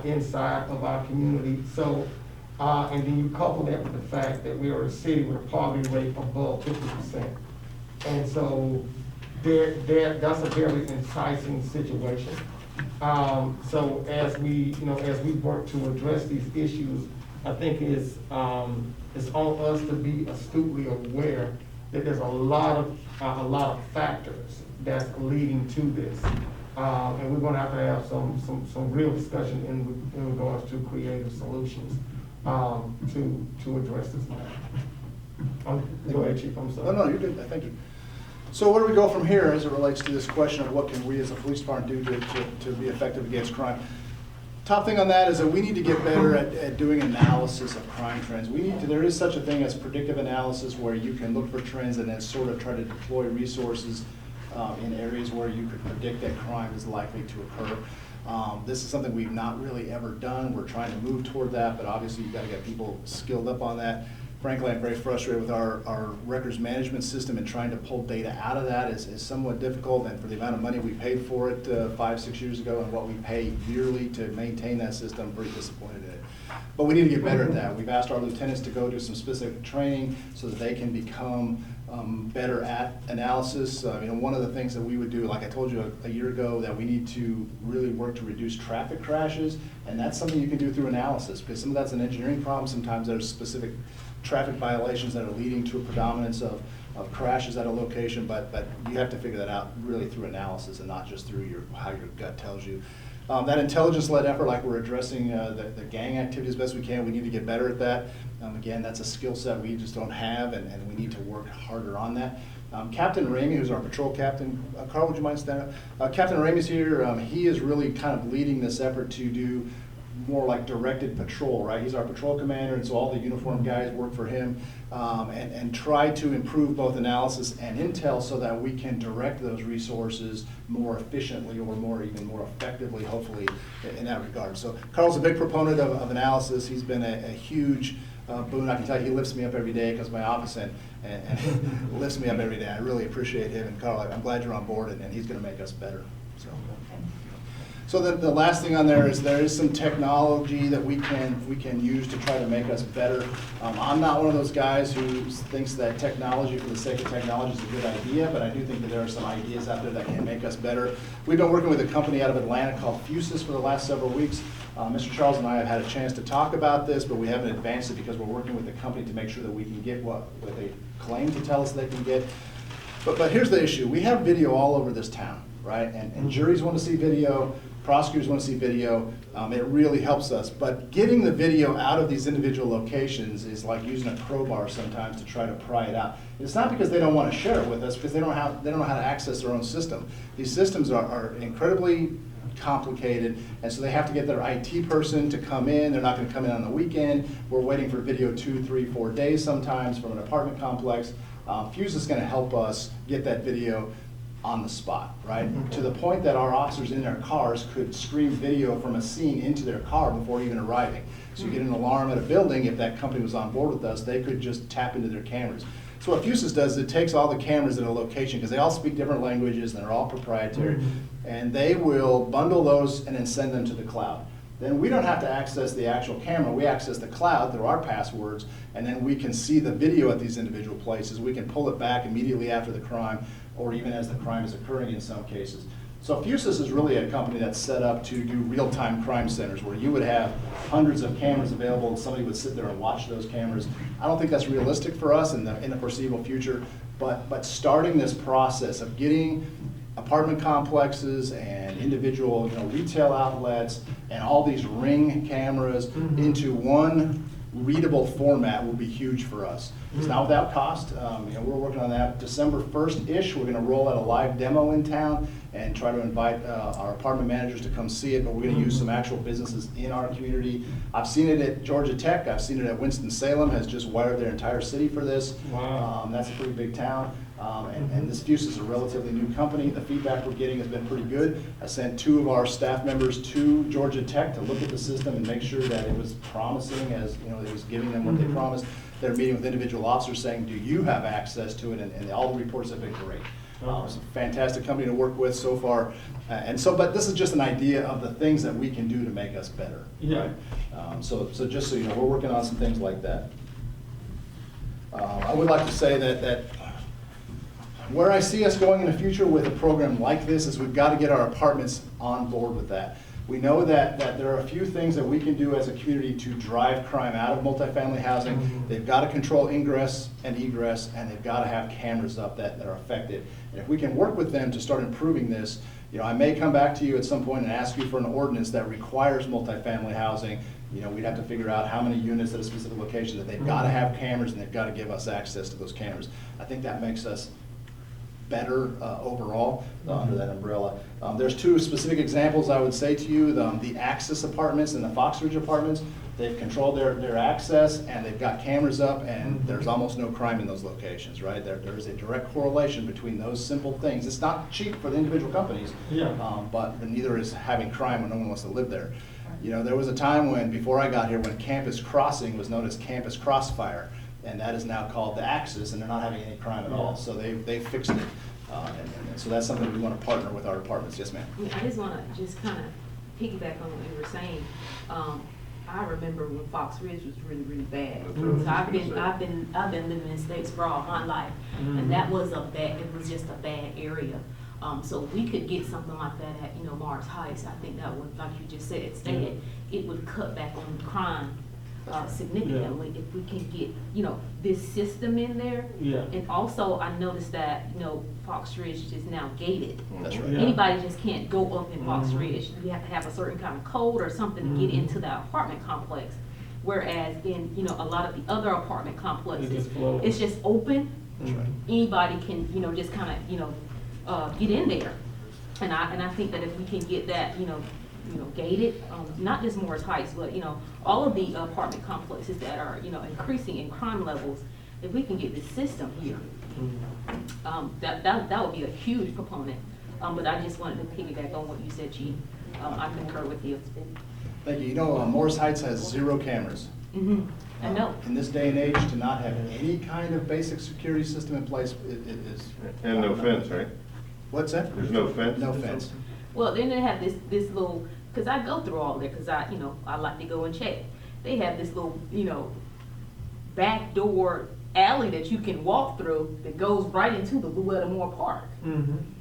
inside of our community. So, and then you couple that with the fact that we are a city with a poverty rate above 50%. And so that's a very enticing situation. So as we work to address these issues, I think it's on us to be astutely aware that there's a lot of factors that's leading to this. And we're gonna have some real discussion in regards to creative solutions to address this matter. Go ahead, Chief, I'm sorry. No, you're good, thank you. So where do we go from here as it relates to this question of what can we as a police department do to be effective against crime? Top thing on that is that we need to get better at doing analysis of crime trends. There is such a thing as predictive analysis where you can look for trends and then sort of try to deploy resources in areas where you could predict that crime is likely to occur. This is something we've not really ever done. We're trying to move toward that, but obviously you've got to get people skilled up on that. Frankly, I'm very frustrated with our records management system, and trying to pull data out of that is somewhat difficult, and for the amount of money we paid for it 5-6 years ago and what we pay yearly to maintain that system, I'm pretty disappointed in it. But we need to get better at that. We've asked our lieutenants to go do some specific training so that they can become better at analysis. One of the things that we would do, like I told you a year ago, that we need to really work to reduce traffic crashes, and that's something you can do through analysis, because some of that's an engineering problem. Sometimes there's specific traffic violations that are leading to a predominance of crashes at a location, but you have to figure that out really through analysis and not just through how your gut tells you. That intelligence-led effort, like we're addressing the gang activity as best we can, we need to get better at that. Again, that's a skill set we just don't have, and we need to work harder on that. Captain Ramey, who's our patrol captain, Carl, would you mind standing up? Captain Ramey's here. He is really kind of leading this effort to do more like directed patrol, right? He's our patrol commander, and so all the uniformed guys work for him, and try to improve both analysis and intel so that we can direct those resources more efficiently or even more effectively, hopefully, in that regard. So Carl's a big proponent of analysis. He's been a huge boon. I can tell you, he lifts me up every day because my office and lifts me up every day. I really appreciate him, and Carl, I'm glad you're on board, and he's going to make us better. So the last thing on there is some technology that we can use to try to make us better. I'm not one of those guys who thinks that technology for the sake of technology is a good idea, but I do think that there are some ideas out there that can make us better. We've been working with a company out of Atlanta called Fusus for the last several weeks. Mr. Charles and I have had a chance to talk about this, but we haven't advanced it because we're working with the company to make sure that we can get what they claim to tell us they can get. But here's the issue. We have video all over this town, right? And juries want to see video. Prosecutors want to see video. It really helps us. But getting the video out of these individual locations is like using a crowbar sometimes to try to pry it out. It's not because they don't want to share it with us, because they don't know how to access their own system. These systems are incredibly complicated, and so they have to get their IT person to come in. They're not going to come in on the weekend. We're waiting for video 2, 3, 4 days sometimes from an apartment complex. Fuse is going to help us get that video on the spot, right? To the point that our officers in their cars could stream video from a scene into their car before even arriving. So you get an alarm at a building, if that company was on board with us, they could just tap into their cameras. So what Fusus does is it takes all the cameras at a location, because they all speak different languages and they're all proprietary, and they will bundle those and then send them to the cloud. Then we don't have to access the actual camera. We access the cloud through our passwords, and then we can see the video at these individual places. We can pull it back immediately after the crime, or even as the crime is occurring in some cases. So Fusus is really a company that's set up to do real-time crime centers where you would have hundreds of cameras available and somebody would sit there and watch those cameras. I don't think that's realistic for us in the foreseeable future, but starting this process of getting apartment complexes and individual retail outlets and all these Ring cameras into one readable format will be huge for us. It's not without cost. We're working on that. December 1st-ish, we're going to roll out a live demo in town and try to invite our apartment managers to come see it, but we're going to use some actual businesses in our community. I've seen it at Georgia Tech. I've seen it at Winston-Salem, has just wired their entire city for this. Wow. That's a pretty big town. And this Fusus is a relatively new company. The feedback we're getting has been pretty good. I sent 2 of our staff members to Georgia Tech to look at the system and make sure that it was promising as, it was giving them what they promised. They're meeting with individual officers saying, do you have access to it? And all the reports have been great. It's a fantastic company to work with so far. But this is just an idea of the things that we can do to make us better. Yeah. Right? So just so you know, we're working on some things like that. I would like to say that where I see us going in the future with a program like this is we've got to get our apartments on board with that. We know that there are a few things that we can do as a community to drive crime out of multifamily housing. They've got to control ingress and egress, and they've got to have cameras up that are effective. And if we can work with them to start improving this, I may come back to you at some point and ask you for an ordinance that requires multifamily housing. We'd have to figure out how many units at a specific location that they've got to have cameras, and they've got to give us access to those cameras. I think that makes us better overall under that umbrella. There's 2 specific examples I would say to you. The Axis apartments and the Fox Ridge apartments, they've controlled their access and they've got cameras up, and there's almost no crime in those locations, right? There is a direct correlation between those simple things. It's not cheap for the individual companies, but neither is having crime when no one wants to live there. There was a time before I got here, when Campus Crossing was known as Campus Crossfire, and that is now called the Axis, and they're not having any crime at all. So they fixed it. And so that's something we want to partner with our departments. Yes, ma'am. I just want to kind of piggyback on what you were saying. I remember when Fox Ridge was really, really bad. So I've been living in Statesboro all my life, and that was it was just a bad area. So we could get something like that at Mars Heights. I think that would, like you just said, it would cut back on crime significantly if we can get this system in there. And also I noticed that Fox Ridge is now gated. That's right. Anybody just can't go up in Fox Ridge. You have to have a certain kind of code or something to get into the apartment complex. Whereas in a lot of the other apartment complexes, it's just open. That's right. Anybody can just kind of get in there. And I think that if we can get that gated, not just Morris Heights, but all of the apartment complexes that are increasing in crime levels, if we can get this system here, that would be a huge proponent. But I just wanted to piggyback on what you said, Chief. I concur with you. Thank you. Morris Heights has 0 cameras. I know. In this day and age, to not have any kind of basic security system in place is. And no fence, right? What's that? There's no fence? No fence. Well, then they have this little, because I go through all there, because I like to go and check. They have this little, back door alley that you can walk through that goes right into the Louetta Moore Park.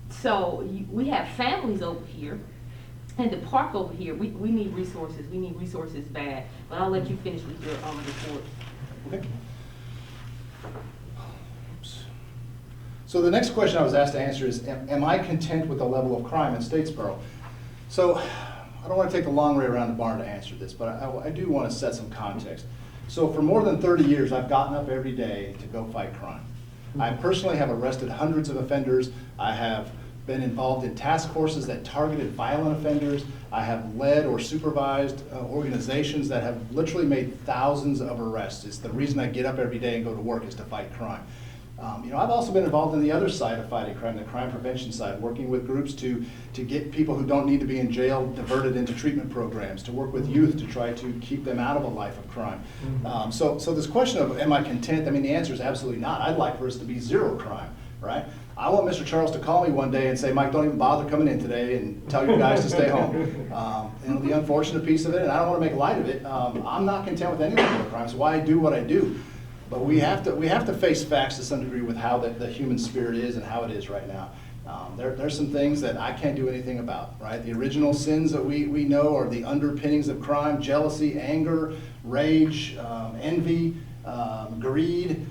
So we have families over here, and the park over here, we need resources. We need resources bad. But I'll let you finish with your report. Okay. So the next question I was asked to answer is, am I content with the level of crime in Statesboro? So I don't want to take the long way around the barn to answer this, but I do want to set some context. So for more than 30 years, I've gotten up every day to go fight crime. I personally have arrested hundreds of offenders. I have been involved in task forces that targeted violent offenders. I have led or supervised organizations that have literally made thousands of arrests. It's the reason I get up every day and go to work, is to fight crime. I've also been involved in the other side of fighting crime, the crime prevention side, working with groups to get people who don't need to be in jail diverted into treatment programs, to work with youth to try to keep them out of a life of crime. So this question of, am I content? I mean, the answer is absolutely not. I'd like for us to be 0 crime, right? I want Mr. Charles to call me one day and say, Mike, don't even bother coming in today, and tell your guys to stay home. The unfortunate piece of it, and I don't want to make light of it, I'm not content with any level of crime, so why I do what I do. But we have to face facts to some degree with how the human spirit is and how it is right now. There's some things that I can't do anything about, right? The original sins that we know are the underpinnings of crime: jealousy, anger, rage, envy, greed,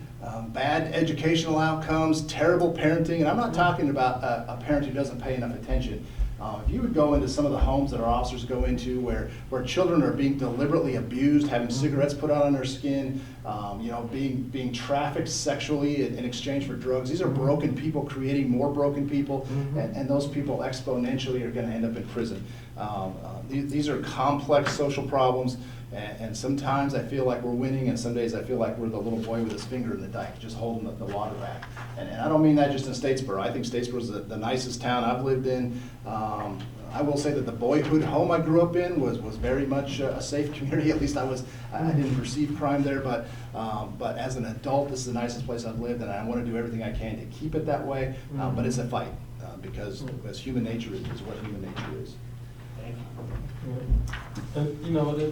bad educational outcomes, terrible parenting. And I'm not talking about a parent who doesn't pay enough attention. If you would go into some of the homes that our officers go into where children are being deliberately abused, having cigarettes put on their skin, being trafficked sexually in exchange for drugs. These are broken people creating more broken people, and those people exponentially are going to end up in prison. These are complex social problems, and sometimes I feel like we're winning, and some days I feel like we're the little boy with his finger in the dike, just holding the water back. And I don't mean that just in Statesboro. I think Statesboro is the nicest town I've lived in. I will say that the boyhood home I grew up in was very much a safe community. At least I didn't perceive crime there. But as an adult, this is the nicest place I've lived, and I want to do everything I can to keep it that way. But it's a fight because human nature is what human nature is. And,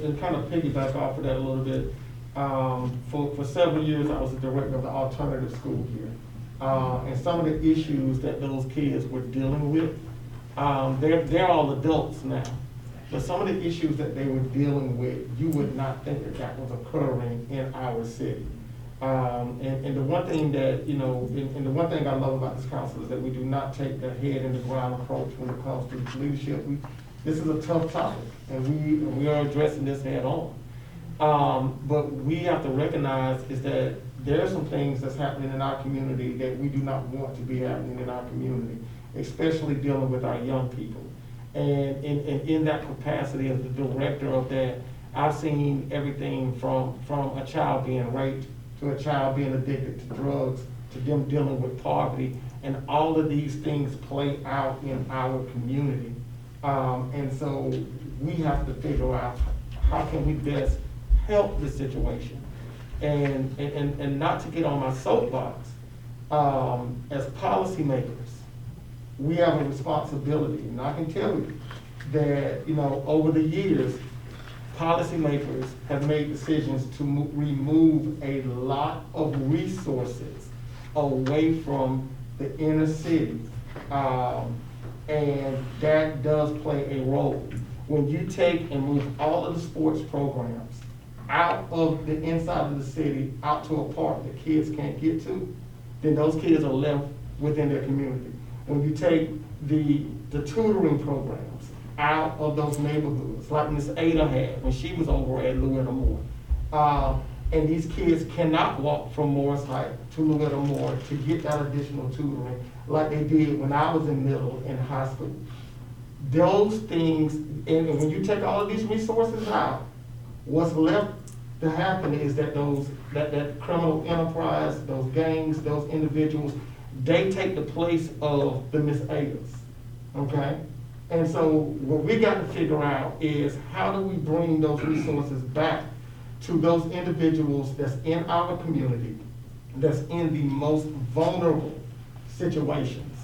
and kind of piggyback off of that a little bit, for several years, I was the director of the alternative school here. And some of the issues that those kids were dealing with, they're all adults now. But some of the issues that they were dealing with, you would not think that was occurring in our city. And the one thing that, and the one thing I love about this council is that we do not take the head in the ground approach when it comes to leadership. This is a tough topic, and we are addressing this head on. But we have to recognize is that there are some things that's happening in our community that we do not want to be happening in our community, especially dealing with our young people. And in that capacity as the director of that, I've seen everything from a child being raped to a child being addicted to drugs to them dealing with poverty, and all of these things play out in our community. And so we have to figure out how can we best help the situation. And not to get on my soapbox, as policymakers, we have a responsibility. And I can tell you that, over the years, policymakers have made decisions to remove a lot of resources away from the inner city. And that does play a role. When you take and move all of the sports programs out of the inside of the city, out to a park that kids can't get to, then those kids are left within their community. When you take the tutoring programs out of those neighborhoods, like Miss Ada had when she was over at Louetta Moore, and these kids cannot walk from Morris Heights to Louetta Moore to get that additional tutoring like they did when I was in middle and high school. Those things, and when you take all of these resources out, what's left to happen is that that criminal enterprise, those gangs, those individuals, they take the place of the Miss Adas, okay? And so what we got to figure out is how do we bring those resources back to those individuals that's in our community, that's in the most vulnerable situations.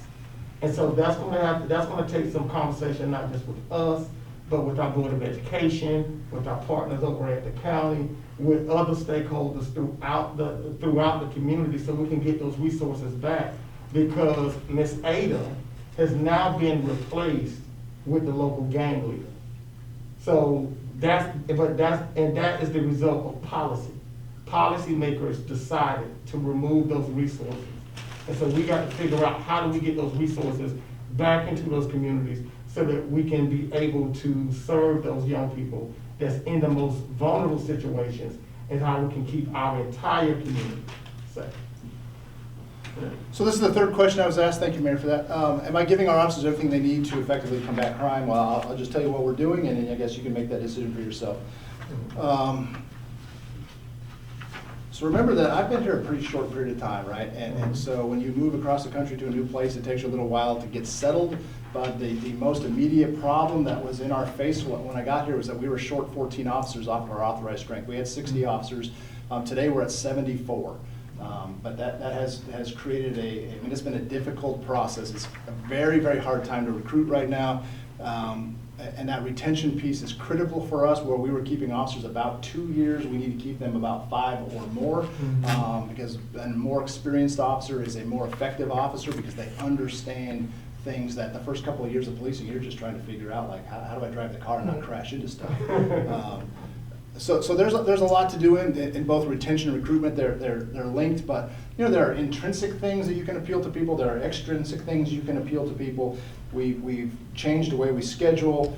And so that's going to take some conversation, not just with us, but with our Board of Education, with our partners over at the county, with other stakeholders throughout the community, so we can get those resources back. Because Miss Ada has now been replaced with the local gang leader. So that is the result of policy. Policymakers decided to remove those resources. And so we got to figure out how do we get those resources back into those communities so that we can be able to serve those young people that's in the most vulnerable situations, and how we can keep our entire community safe. So this is the third question I was asked. Thank you, Mayor, for that. Am I giving our officers everything they need to effectively combat crime? Well, I'll just tell you what we're doing, and then I guess you can make that decision for yourself. So remember that I've been here a pretty short period of time, right? And so when you move across the country to a new place, it takes you a little while to get settled. But the most immediate problem that was in our face when I got here was that we were short 14 officers off of our authorized strength. We had 60 officers. Today we're at 74. But that has created it's been a difficult process. It's a very, very hard time to recruit right now. And that retention piece is critical for us, where we were keeping officers about 2 years. We need to keep them about 5 or more, because a more experienced officer is a more effective officer because they understand things that the first couple of years of policing, you're just trying to figure out, like, how do I drive the car and not crash into stuff? So there's a lot to do in both retention and recruitment. They're linked, but there are intrinsic things that you can appeal to people. There are extrinsic things you can appeal to people. We've changed the way we schedule.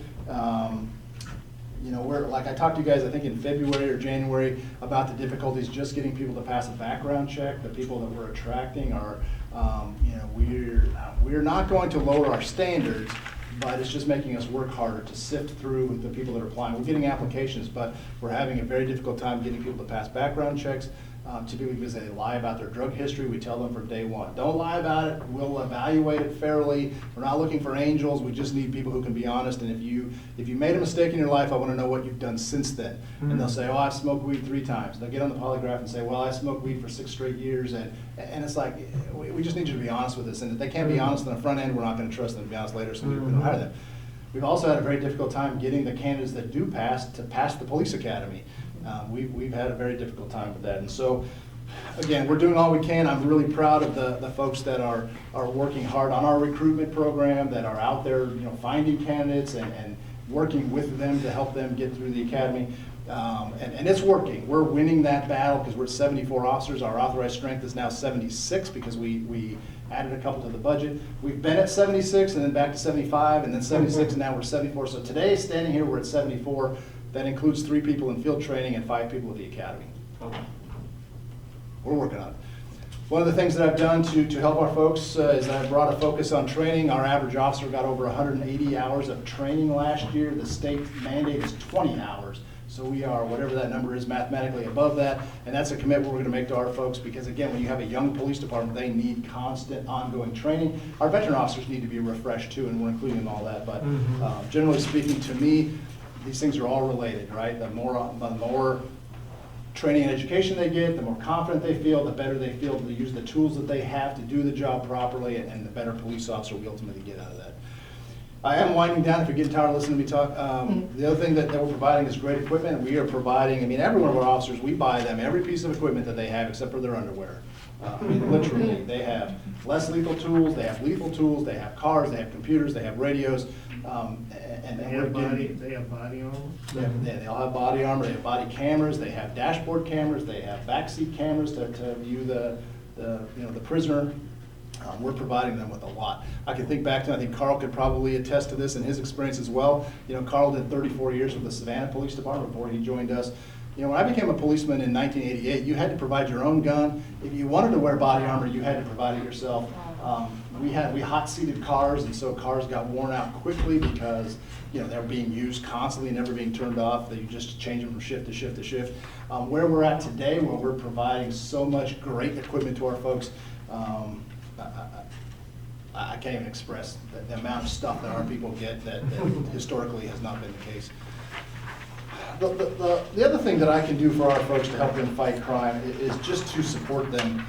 We're, like I talked to you guys, I think in February or January, about the difficulties just getting people to pass a background check. The people that we're attracting are, we're not going to lower our standards, but it's just making us work harder to sift through the people that are applying. We're getting applications, but we're having a very difficult time getting people to pass background checks, typically because they lie about their drug history. We tell them from day one, don't lie about it, we'll evaluate it fairly. We're not looking for angels, we just need people who can be honest, and if you made a mistake in your life, I want to know what you've done since then. And they'll say, oh, I've smoked weed 3 times. They'll get on the polygraph and say, well, I smoked weed for 6 straight years, and it's like, we just need you to be honest with us, and if they can't be honest on the front end, we're not going to trust them to be honest later, so we don't hire them. We've also had a very difficult time getting the candidates that do pass to pass the police academy. We've had a very difficult time with that, and so again, we're doing all we can. I'm really proud of the folks that are working hard on our recruitment program, that are out there finding candidates and working with them to help them get through the academy. And it's working. We're winning that battle because we're at 74 officers. Our authorized strength is now 76 because we added a couple to the budget. We've been at 76 and then back to 75 and then 76 and now we're 74. So today, standing here, we're at 74. That includes 3 people in field training and 5 people at the academy. We're working on it. One of the things that I've done to help our folks is I brought a focus on training. Our average officer got over 180 hours of training last year. The state mandate is 20 hours. So we are, whatever that number is, mathematically above that. And that's a commitment we're going to make to our folks because, again, when you have a young police department, they need constant, ongoing training. Our veteran officers need to be refreshed, too, and we're including all that. But generally speaking, to me, these things are all related, right? The more training and education they get, the more confident they feel, the better they feel to use the tools that they have to do the job properly, and the better police officer we ultimately get out of that. I am winding down if you're getting tired of listening to me talk. The other thing that we're providing is great equipment. We are providing, every one of our officers, we buy them every piece of equipment that they have except for their underwear. Literally, they have less lethal tools, they have lethal tools, they have cars, they have computers, they have radios. They have body armor? They all have body armor, they have body cameras, they have dashboard cameras, they have backseat cameras to view the prisoner. We're providing them with a lot. I can think back to, I think Carl could probably attest to this in his experience as well. Carl did 34 years with the Savannah Police Department before he joined us. When I became a policeman in 1988, you had to provide your own gun. If you wanted to wear body armor, you had to provide it yourself. We hot-seated cars, and so cars got worn out quickly because they were being used constantly, never being turned off. You just change them from shift to shift to shift. Where we're at today, where we're providing so much great equipment to our folks, I can't even express the amount of stuff that our people get that historically has not been the case. The other thing that I can do for our folks to help them fight crime is just to support them.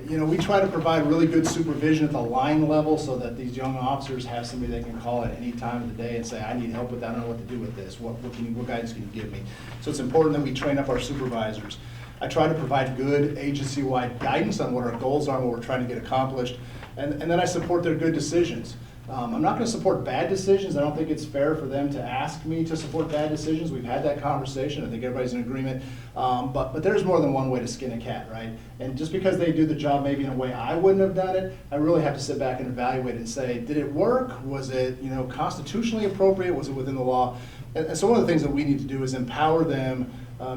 We try to provide really good supervision at the line level so that these young officers have somebody they can call at any time of the day and say, I need help with that, I don't know what to do with this, what guidance can you give me? So it's important that we train up our supervisors. I try to provide good agency-wide guidance on what our goals are and what we're trying to get accomplished, and then I support their good decisions. I'm not going to support bad decisions. I don't think it's fair for them to ask me to support bad decisions. We've had that conversation. I think everybody's in agreement. But there's more than one way to skin a cat, right? And just because they do the job maybe in a way I wouldn't have done it, I really have to sit back and evaluate it and say, did it work? Was it constitutionally appropriate? Was it within the law? And so one of the things that we need to do is empower them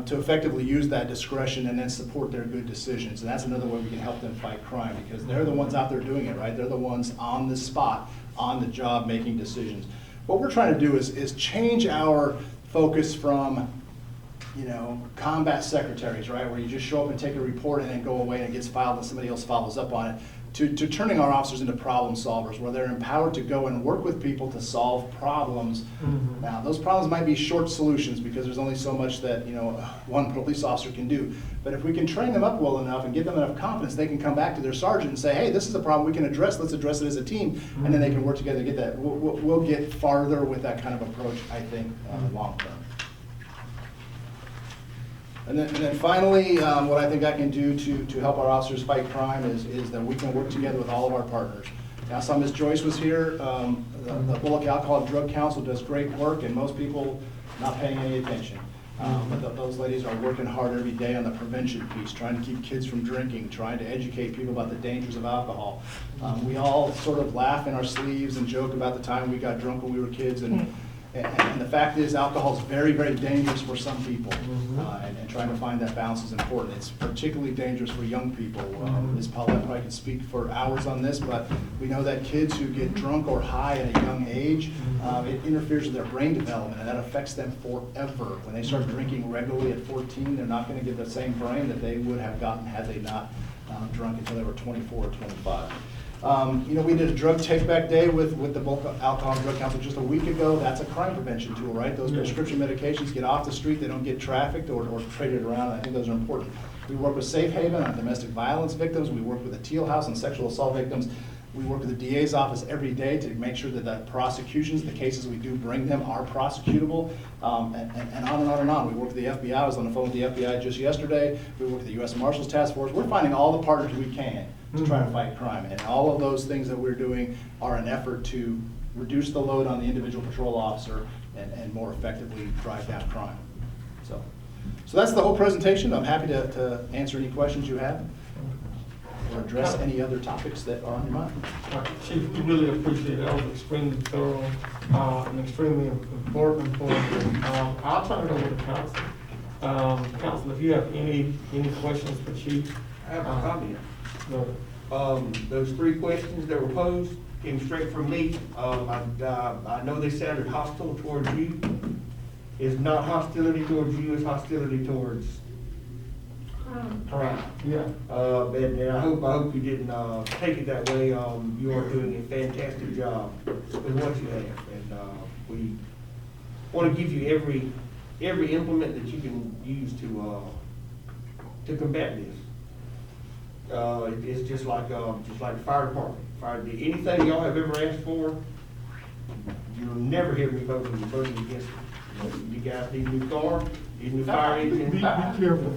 to effectively use that discretion and then support their good decisions. And that's another way we can help them fight crime because they're the ones out there doing it, right? They're the ones on the spot, on the job, making decisions. What we're trying to do is change our focus from, combat secretaries, right? Where you just show up and take a report and then go away and it gets filed and somebody else follows up on it, to turning our officers into problem solvers, where they're empowered to go and work with people to solve problems. Now, those problems might be short solutions because there's only so much that one police officer can do. But if we can train them up well enough and give them enough confidence, they can come back to their sergeant and say, hey, this is a problem we can address, let's address it as a team, and then they can work together to get that. We'll get farther with that kind of approach, I think, long term. And then finally, what I think I can do to help our officers fight crime is that we can work together with all of our partners. I saw Ms. Joyce was here. The Bullock Alcohol and Drug Council does great work, and most people not paying any attention. But those ladies are working hard every day on the prevention piece, trying to keep kids from drinking, trying to educate people about the dangers of alcohol. We all sort of laugh in our sleeves and joke about the time we got drunk when we were kids, and the fact is, alcohol is very, very dangerous for some people, and trying to find that balance is important. It's particularly dangerous for young people. Ms. Paulette probably could speak for hours on this, but we know that kids who get drunk or high at a young age, it interferes with their brain development, and that affects them forever. When they start drinking regularly at 14, they're not going to get the same brain that they would have gotten had they not drunk until they were 24 or 25. We did a drug take-back day with the Bulk Alcohol and Drug Council just a week ago. That's a crime prevention tool, right? Those prescription medications get off the street, they don't get trafficked or traded around. I think those are important. We work with Safe Haven on domestic violence victims. We work with the Teal House on sexual assault victims. We work with the DA's office every day to make sure that the prosecutions, the cases we do bring them, are prosecutable, and on and on and on. We work with the FBI. I was on the phone with the FBI just yesterday. We work with the U.S. Marshals Task Force. We're finding all the partners we can to try to fight crime. And all of those things that we're doing are an effort to reduce the load on the individual patrol officer and more effectively drive down crime. So that's the whole presentation. I'm happy to answer any questions you have or address any other topics that are on your mind. Chief, we really appreciate it. That was extremely thorough and extremely important. I'll turn it over to council. Council, if you have any questions for Chief. I have a comment. No. Those 3 questions that were posed came straight from me. I know they sounded hostile towards you. It's not hostility towards you, it's hostility towards crime. Yeah. And I hope you didn't take it that way. You are doing a fantastic job with what you have, and we want to give you every implement that you can use to combat this. It's just like the fire department. Anything y'all have ever asked for, you'll never hear me voting against it. You guys need a new car, need a new fire engine. Be careful.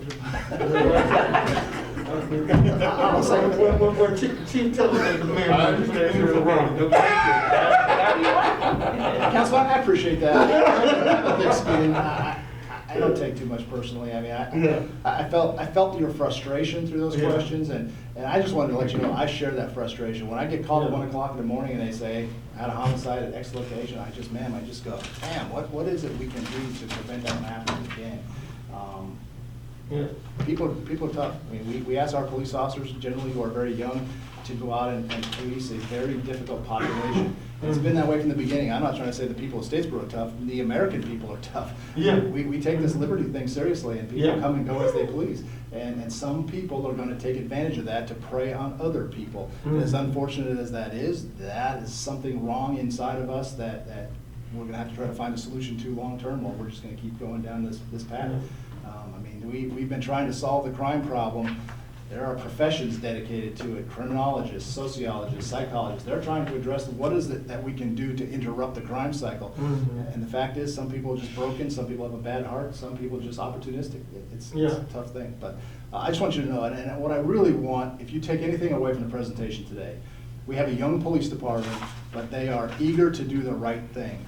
Chief tells us the mayor. I understand you're wrong. Council, I appreciate that. I have a thick skin. I don't take too much personally. I mean, I felt your frustration through those questions, and I just wanted to let you know I share that frustration. When I get called at 1 o'clock in the morning and they say, had a homicide at X location, I just go, damn, what is it we can do to prevent that from happening again? People are tough. I mean, we ask our police officers, generally who are very young, to go out and police a very difficult population. And it's been that way from the beginning. I'm not trying to say the people of Statesboro are tough. The American people are tough. Yeah. We take this liberty thing seriously, and people come and go as they please. And some people are going to take advantage of that to prey on other people. And as unfortunate as that is something wrong inside of us that we're going to have to try to find a solution to long term, or we're just going to keep going down this path. I mean, we've been trying to solve the crime problem. There are professions dedicated to it, criminologists, sociologists, psychologists. They're trying to address what is it that we can do to interrupt the crime cycle. And the fact is, some people are just broken, some people have a bad heart, some people are just opportunistic. It's a tough thing. But I just want you to know, and what I really want, if you take anything away from the presentation today, we have a young police department, but they are eager to do the right thing.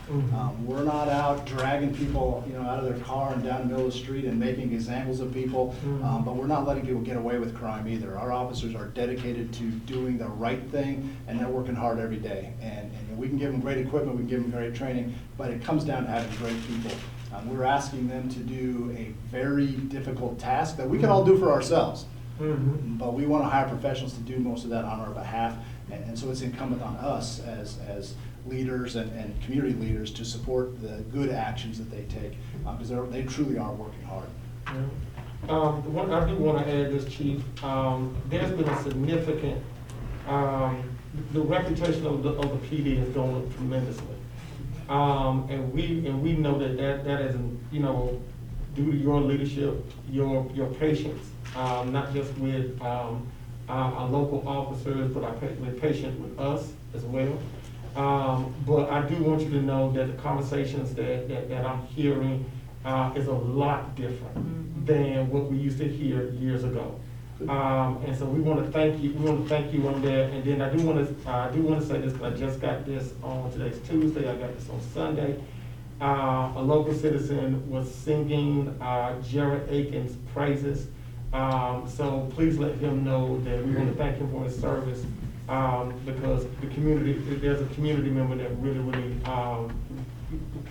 We're not out dragging people, out of their car and down the middle of the street and making examples of people, but we're not letting people get away with crime either. Our officers are dedicated to doing the right thing, and they're working hard every day. And we can give them great equipment, we can give them great training, but it comes down to having great people. We're asking them to do a very difficult task that we can all do for ourselves, but we want to hire professionals to do most of that on our behalf. And so it's incumbent on us as leaders and community leaders to support the good actions that they take, because they truly are working hard. I do want to add this, Chief. There's been a significant, the reputation of the PD has gone up tremendously. And we know that is, due to your leadership, your patience, not just with our local officers, but we're patient with us as well. But I do want you to know that the conversations that I'm hearing is a lot different than what we used to hear years ago. And so we want to thank you on that. And then I do want to say this, because I just got this on, today's Tuesday, I got this on Sunday. A local citizen was singing Jared Aiken's praises. So please let him know that we want to thank him for his service, because there's a community member that really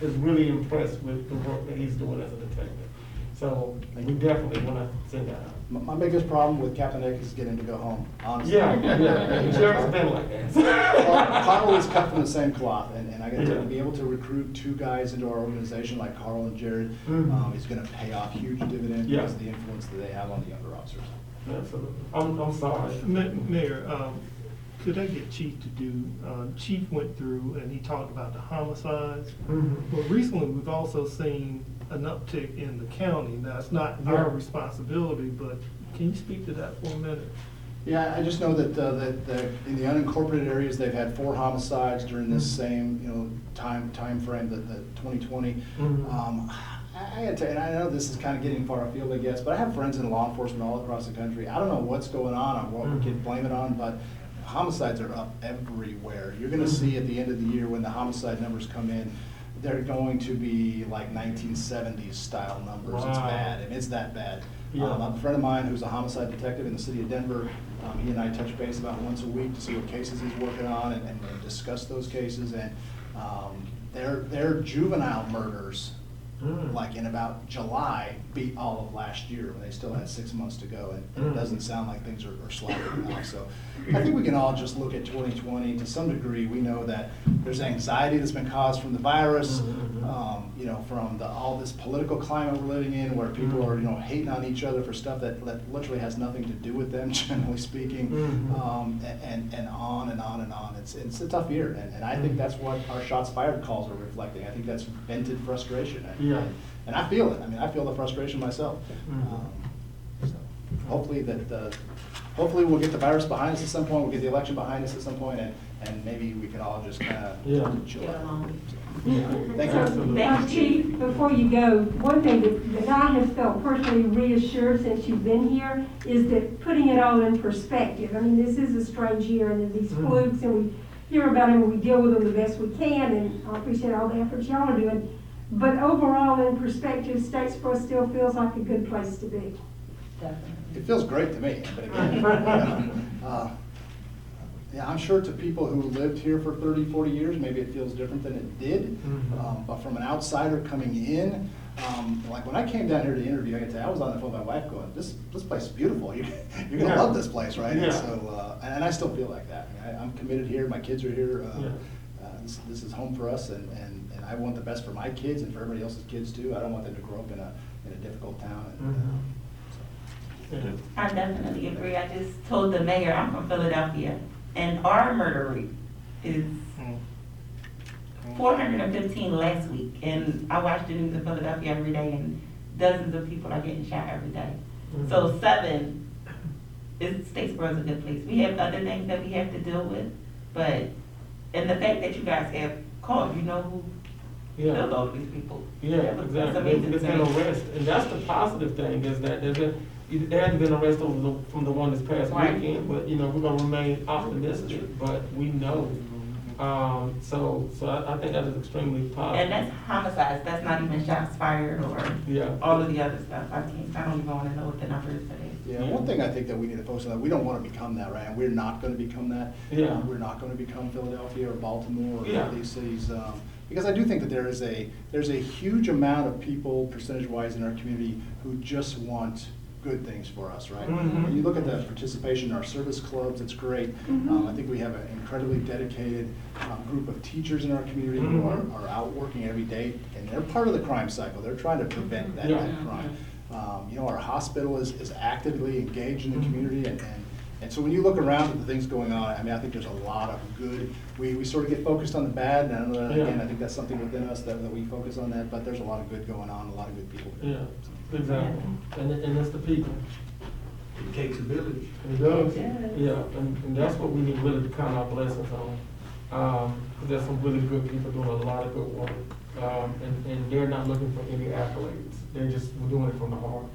is really impressed with the work that he's doing as a detective. So we definitely want to send that out. My biggest problem with Kaepernick is getting to go home, honestly. Yeah. Jared's been like that. Carl is cut from the same cloth, and I gotta tell you, Yeah. to be able to recruit two guys into our organization like Carl and Jared, is gonna pay off huge dividends Yeah. because of the influence that they have on the younger officers. Absolutely. I'm sorry. Mayor, could I get Chief to do, Chief went through and he talked about the homicides. But recently, we've also seen an uptick in the county. Now, it's not our responsibility, but can you speak to that for a minute? Yeah, I just know that in the unincorporated areas, they've had 4 homicides during this same, time frame, the 2020. I gotta tell you, and I know this is kind of getting far afield, I guess, but I have friends in law enforcement all across the country. I don't know what's going on or what we can blame it on, but homicides are up everywhere. You're gonna see at the end of the year when the homicide numbers come in, they're going to be like 1970s style numbers. It's Wow. bad, and it's that bad. Yeah. A friend of mine who's a homicide detective in the city of Denver, he and I touch base about once a week to see what cases he's working on and discuss those cases. And their juvenile murders, like in about July, beat all of last year when they still had 6 months to go. And it doesn't sound like things are slacking now. So I think we can all just look at 2020 to some degree. We know that there's anxiety that's been caused from the virus, from all this political climate we're living in, where people are, hating on each other for stuff that literally has nothing to do with them, generally speaking, and on and on and on. It's a tough year, and I think that's what our shots fired calls are reflecting. I think that's vented frustration. Yeah. And I feel it. I mean, I feel the frustration myself. So hopefully hopefully we'll get the virus behind us at some point. We'll get the election behind us at some point, and maybe we can all just kind of chill out. Thank you. Absolutely. Chief, before you go, one thing that I have felt personally reassured since you've been here is that putting it all in perspective. I mean, this is a strange year, and there's these flukes, and we hear about them, and we deal with them the best we can, and I appreciate all the efforts y'all are doing. But overall, in perspective, Statesboro still feels like a good place to be. It feels great to me, but again, yeah, I'm sure to people who lived here for 30, 40 years, maybe it feels different than it did. But from an outsider coming in, like when I came down here to interview, I was on the phone with my wife going, this place is beautiful. You're gonna love this place, right? Yeah. And so, and I still feel like that. I mean, I'm committed here. My kids are here. This is home for us, and I want the best for my kids and for everybody else's kids too. I don't want them to grow up in a difficult town. I definitely agree. I just told the mayor, I'm from Philadelphia, and our murder rate is 415 last week. And I watch the news in Philadelphia every day, and dozens of people are getting shot every day. So 7 Statesboro is a good place. We have other things that we have to deal with, and the fact that you guys have called, who killed all of these people. Yeah, That's exactly. amazing. There's been arrest, and that's the positive thing, is that there hasn't been arrest from the one this past Right. weekend, but, we're gonna remain optimistic, but we know. So I think that is extremely positive. And that's homicides, that's not even shots fired or all of the other stuff. I don't even want to know what the number is today. Yeah, one thing I think that we need to focus on, we don't want to become that, right? And we're not going to become that. Yeah. We're not going to become Philadelphia or Baltimore or Yeah. these cities. Because I do think that there's a huge amount of people, percentage-wise, in our community who just want good things for us, right? When you look at the participation in our service clubs, it's great. I think we have an incredibly dedicated group of teachers in our community who are out working every day, and they're part of the crime cycle. They're trying to prevent that crime. Our hospital is actively engaged in the community, and so when you look around at the things going on, I mean, I think there's a lot of good. We sort of get focused on the bad, and again, I think that's something within us that we focus on that, but there's a lot of good going on, a lot of good people. Yeah, exactly. And it's the people. It takes a village. It does. Yes. Yeah, and that's what we need really to count our blessings on. There's some really good people doing a lot of good work. And they're not looking for any accolades. We're doing it from the heart.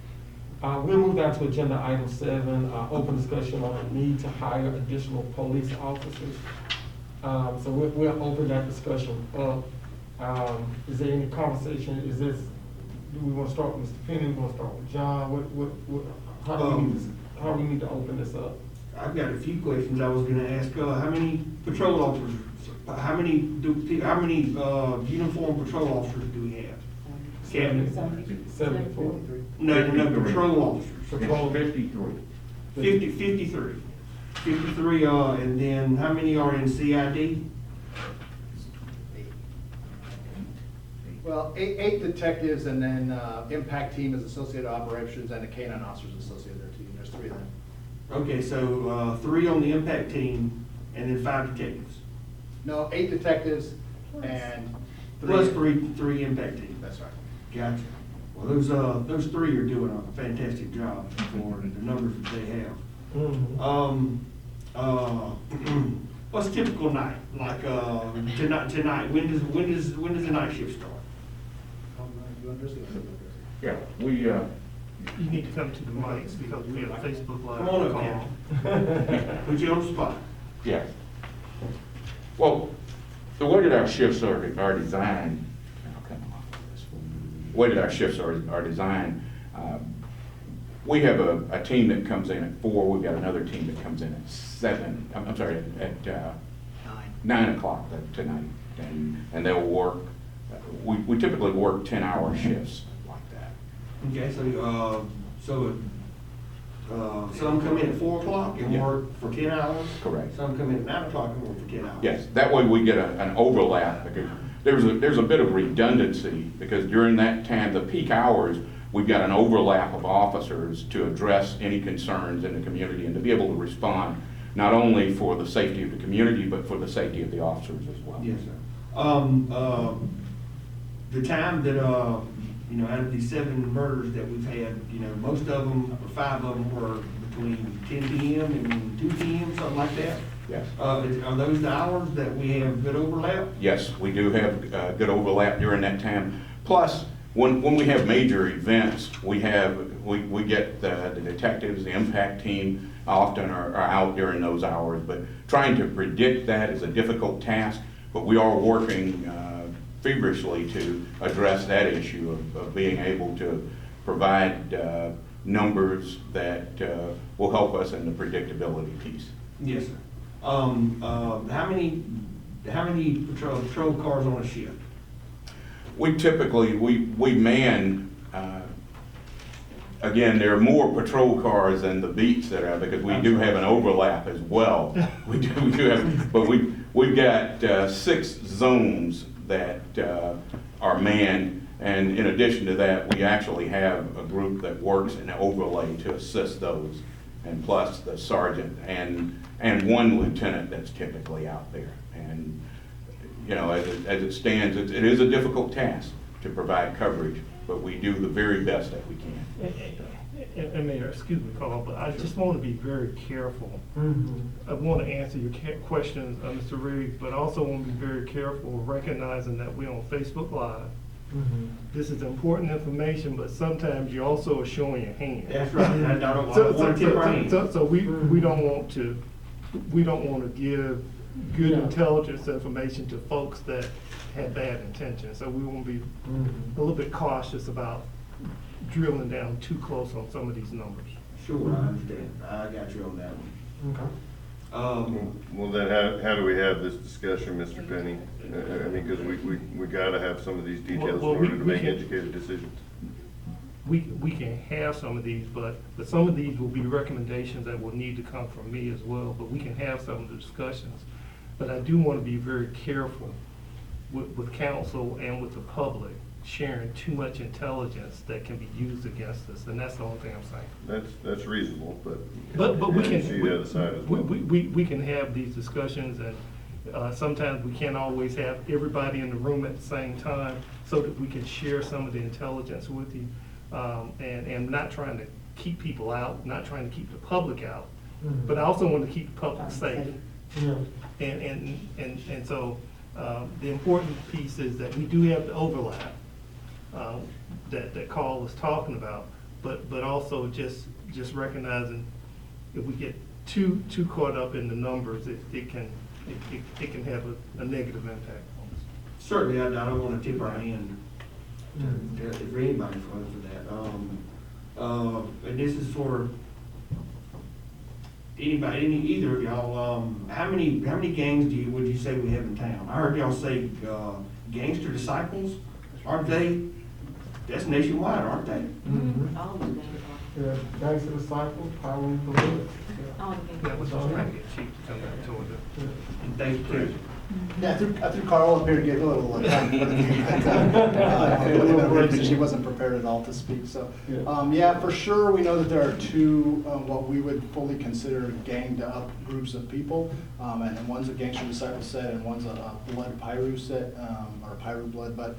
We'll move down to agenda item 7, open discussion on the need to hire additional police officers. So we'll open that discussion up. Is there any conversation, do we want to start with Mr. Penny, we want to start with John, how do we need to open this up? I've got a few questions I was gonna ask. How many patrol officers, how many uniformed patrol officers do we have? 74. No, patrol officers. Patrol 53. 53, and then how many are in CID? Well, eight detectives and then impact team is associated operations and a canine officer is associated there too. There's 3 of them. Okay, so, 3 on the impact team and then 5 detectives. No, 8 detectives and Plus three impact teams. That's right. Gotcha. Well, those 3 are doing a fantastic job for the numbers that they have. What's a typical night? Like, tonight, when does the night shift start? You understand? Yeah, we, You need to come to the mics because we have a Facebook Live. Come on up, call. Ken. Put you on the spot. Yeah. Well, the way that our shifts are designed, we have a team that comes in at 4, we've got another team that comes in at 7, I'm sorry, at 9 o'clock tonight. And they'll work, we typically work 10-hour shifts like that. Okay, so some come in at 4 o'clock and Yeah. work for 10 hours? Correct. Some come in at 9 o'clock and work for 10 hours? Yes, that way we get an overlap, because there's a bit of redundancy, because during that time, the peak hours, we've got an overlap of officers to address any concerns in the community and to be able to respond, not only for the safety of the community, but for the safety of the officers as well. Yes, sir. The time that, out of these 7 murders that we've had, most of them, or 5 of them were between 10 p.m. and 2 p.m., something like that? Yes. Are those the hours that we have good overlap? Yes, we do have good overlap during that time. Plus, when we have major events, we get the detectives, the impact team often are out during those hours, but trying to predict that is a difficult task, but we are working feverishly to address that issue of being able to provide numbers that will help us in the predictability piece. Yes, sir. How many patrol cars on a shift? We typically, we man, again, there are more patrol cars than the beats that are, because we do have an overlap as well. We do have, but we've got 6 zones that are manned, and in addition to that, we actually have a group that works in overlay to assist those, and plus the sergeant and 1 lieutenant that's typically out there. And as it stands, it is a difficult task to provide coverage, but we do the very best that we can. And Mayor, excuse me, Carl, but I just want to be very careful. I want to answer your questions, Mr. Riggs, but also want to be very careful recognizing that we're on Facebook Live. This is important information, but sometimes you also are showing your hand. That's right. I don't want to tip our hand. So we don't want to give good intelligence information to folks that have bad intentions. So we want to be a little bit cautious about drilling down too close on some of these numbers. Sure, I understand. I got you on that one. Okay. Well, then how do we have this discussion, Mr. Penny? I mean, because we gotta have some of these details in order to make educated decisions. We can have some of these, but some of these will be recommendations that will need to come from me as well, but we can have some of the discussions. But I do want to be very careful with council and with the public sharing too much intelligence that can be used against us, and that's the only thing I'm saying. That's reasonable, but we you can see the other side as well. we can have these discussions, and sometimes we can't always have everybody in the room at the same time, so that we can share some of the intelligence with you, and not trying to keep people out, not trying to keep the public out, but I also want to keep the public safe. Yeah. And so the important piece is that we do have the overlap that Carl was talking about, but also just recognizing if we get too caught up in the numbers, it can have a negative impact on us. Certainly, I don't want to tip our hand to anybody's running for that. And this is for anybody, either of y'all, how many gangs would you say we have in town? I heard y'all say, gangster disciples, aren't they? That's nationwide, aren't they? All of them. Yeah, Gangster Disciples, Power and Police. All of them. Yeah, we're just trying to get Chief to come back toward it. And thank you. Yeah, I threw Carl up here to get a little time for the meeting, she wasn't prepared at all to speak, so. Yeah, for sure, we know that there are two, what we would fully consider ganged up groups of people. And one's a Gangster Disciple set and one's a Blood Pyru set, or Pyru Blood, but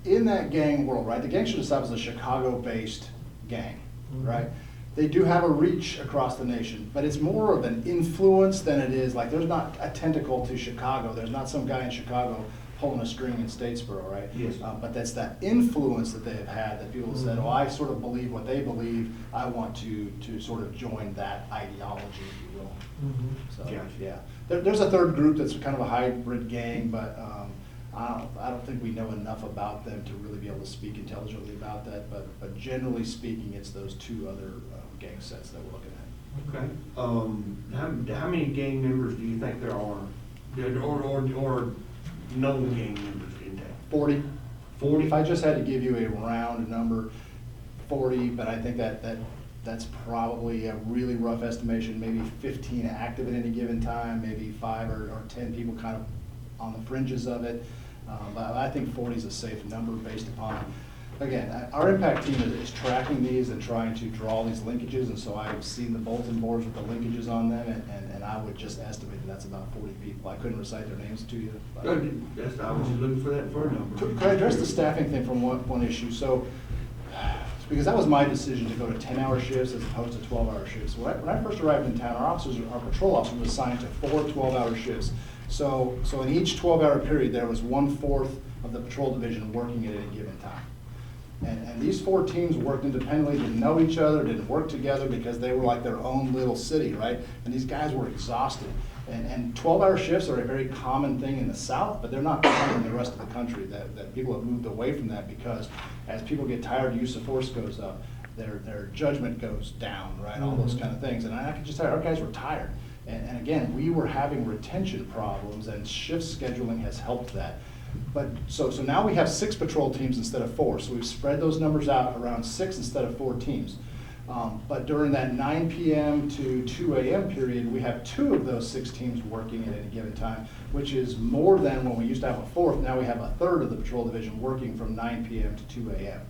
in that gang world, right, the Gangster Disciples is a Chicago-based gang, right? They do have a reach across the nation, but it's more of an influence than it is, like, there's not a tentacle to Chicago. There's not some guy in Chicago pulling a string in Statesboro, right? Yes. But that's that influence that they have had, that people have said, oh, I sort of believe what they believe. I want to sort of join that ideology, if you will. So, Gotcha. yeah. There's a third group that's kind of a hybrid gang, but I don't think we know enough about them to really be able to speak intelligently about that, but generally speaking, it's those two other gang sets that we're looking at. Okay. How many gang members do you think there are, or known gang members in town? 40. 40? If I just had to give you a round number, 40, but I think that's probably a really rough estimation, maybe 15 active at any given time, maybe 5 or 10 people kind of on the fringes of it. But I think 40 is a safe number based upon, again, our impact team is tracking these and trying to draw these linkages, and so I've seen the bulletin boards with the linkages on them, and I would just estimate that's about 40 people. I couldn't recite their names to you. But I was just looking for that for a number. could I address the staffing thing from one issue? So, because that was my decision to go to 10-hour shifts as opposed to 12-hour shifts. When I first arrived in town, our patrol officer was assigned to 4 12-hour shifts. So in each 12-hour period, there was 1/4 of the patrol division working at any given time. And these 4 teams worked independently, didn't know each other, didn't work together because they were like their own little city, right? And these guys were exhausted. And 12-hour shifts are a very common thing in the South, but they're not common in the rest of the country. That people have moved away from that because as people get tired, use of force goes up, their judgment goes down, right? All those kind of things. And I could just tell you, our guys were tired. And again, we were having retention problems, and shift scheduling has helped that. But so now we have 6 patrol teams instead of 4. So we've spread those numbers out around 6 instead of 4 teams. But during that 9 p.m. to 2 a.m. period, we have 2 of those 6 teams working at any given time, which is more than when we used to have a 4th. Now we have a 1/3 of the patrol division working from 9 p.m. to 2 a.m.,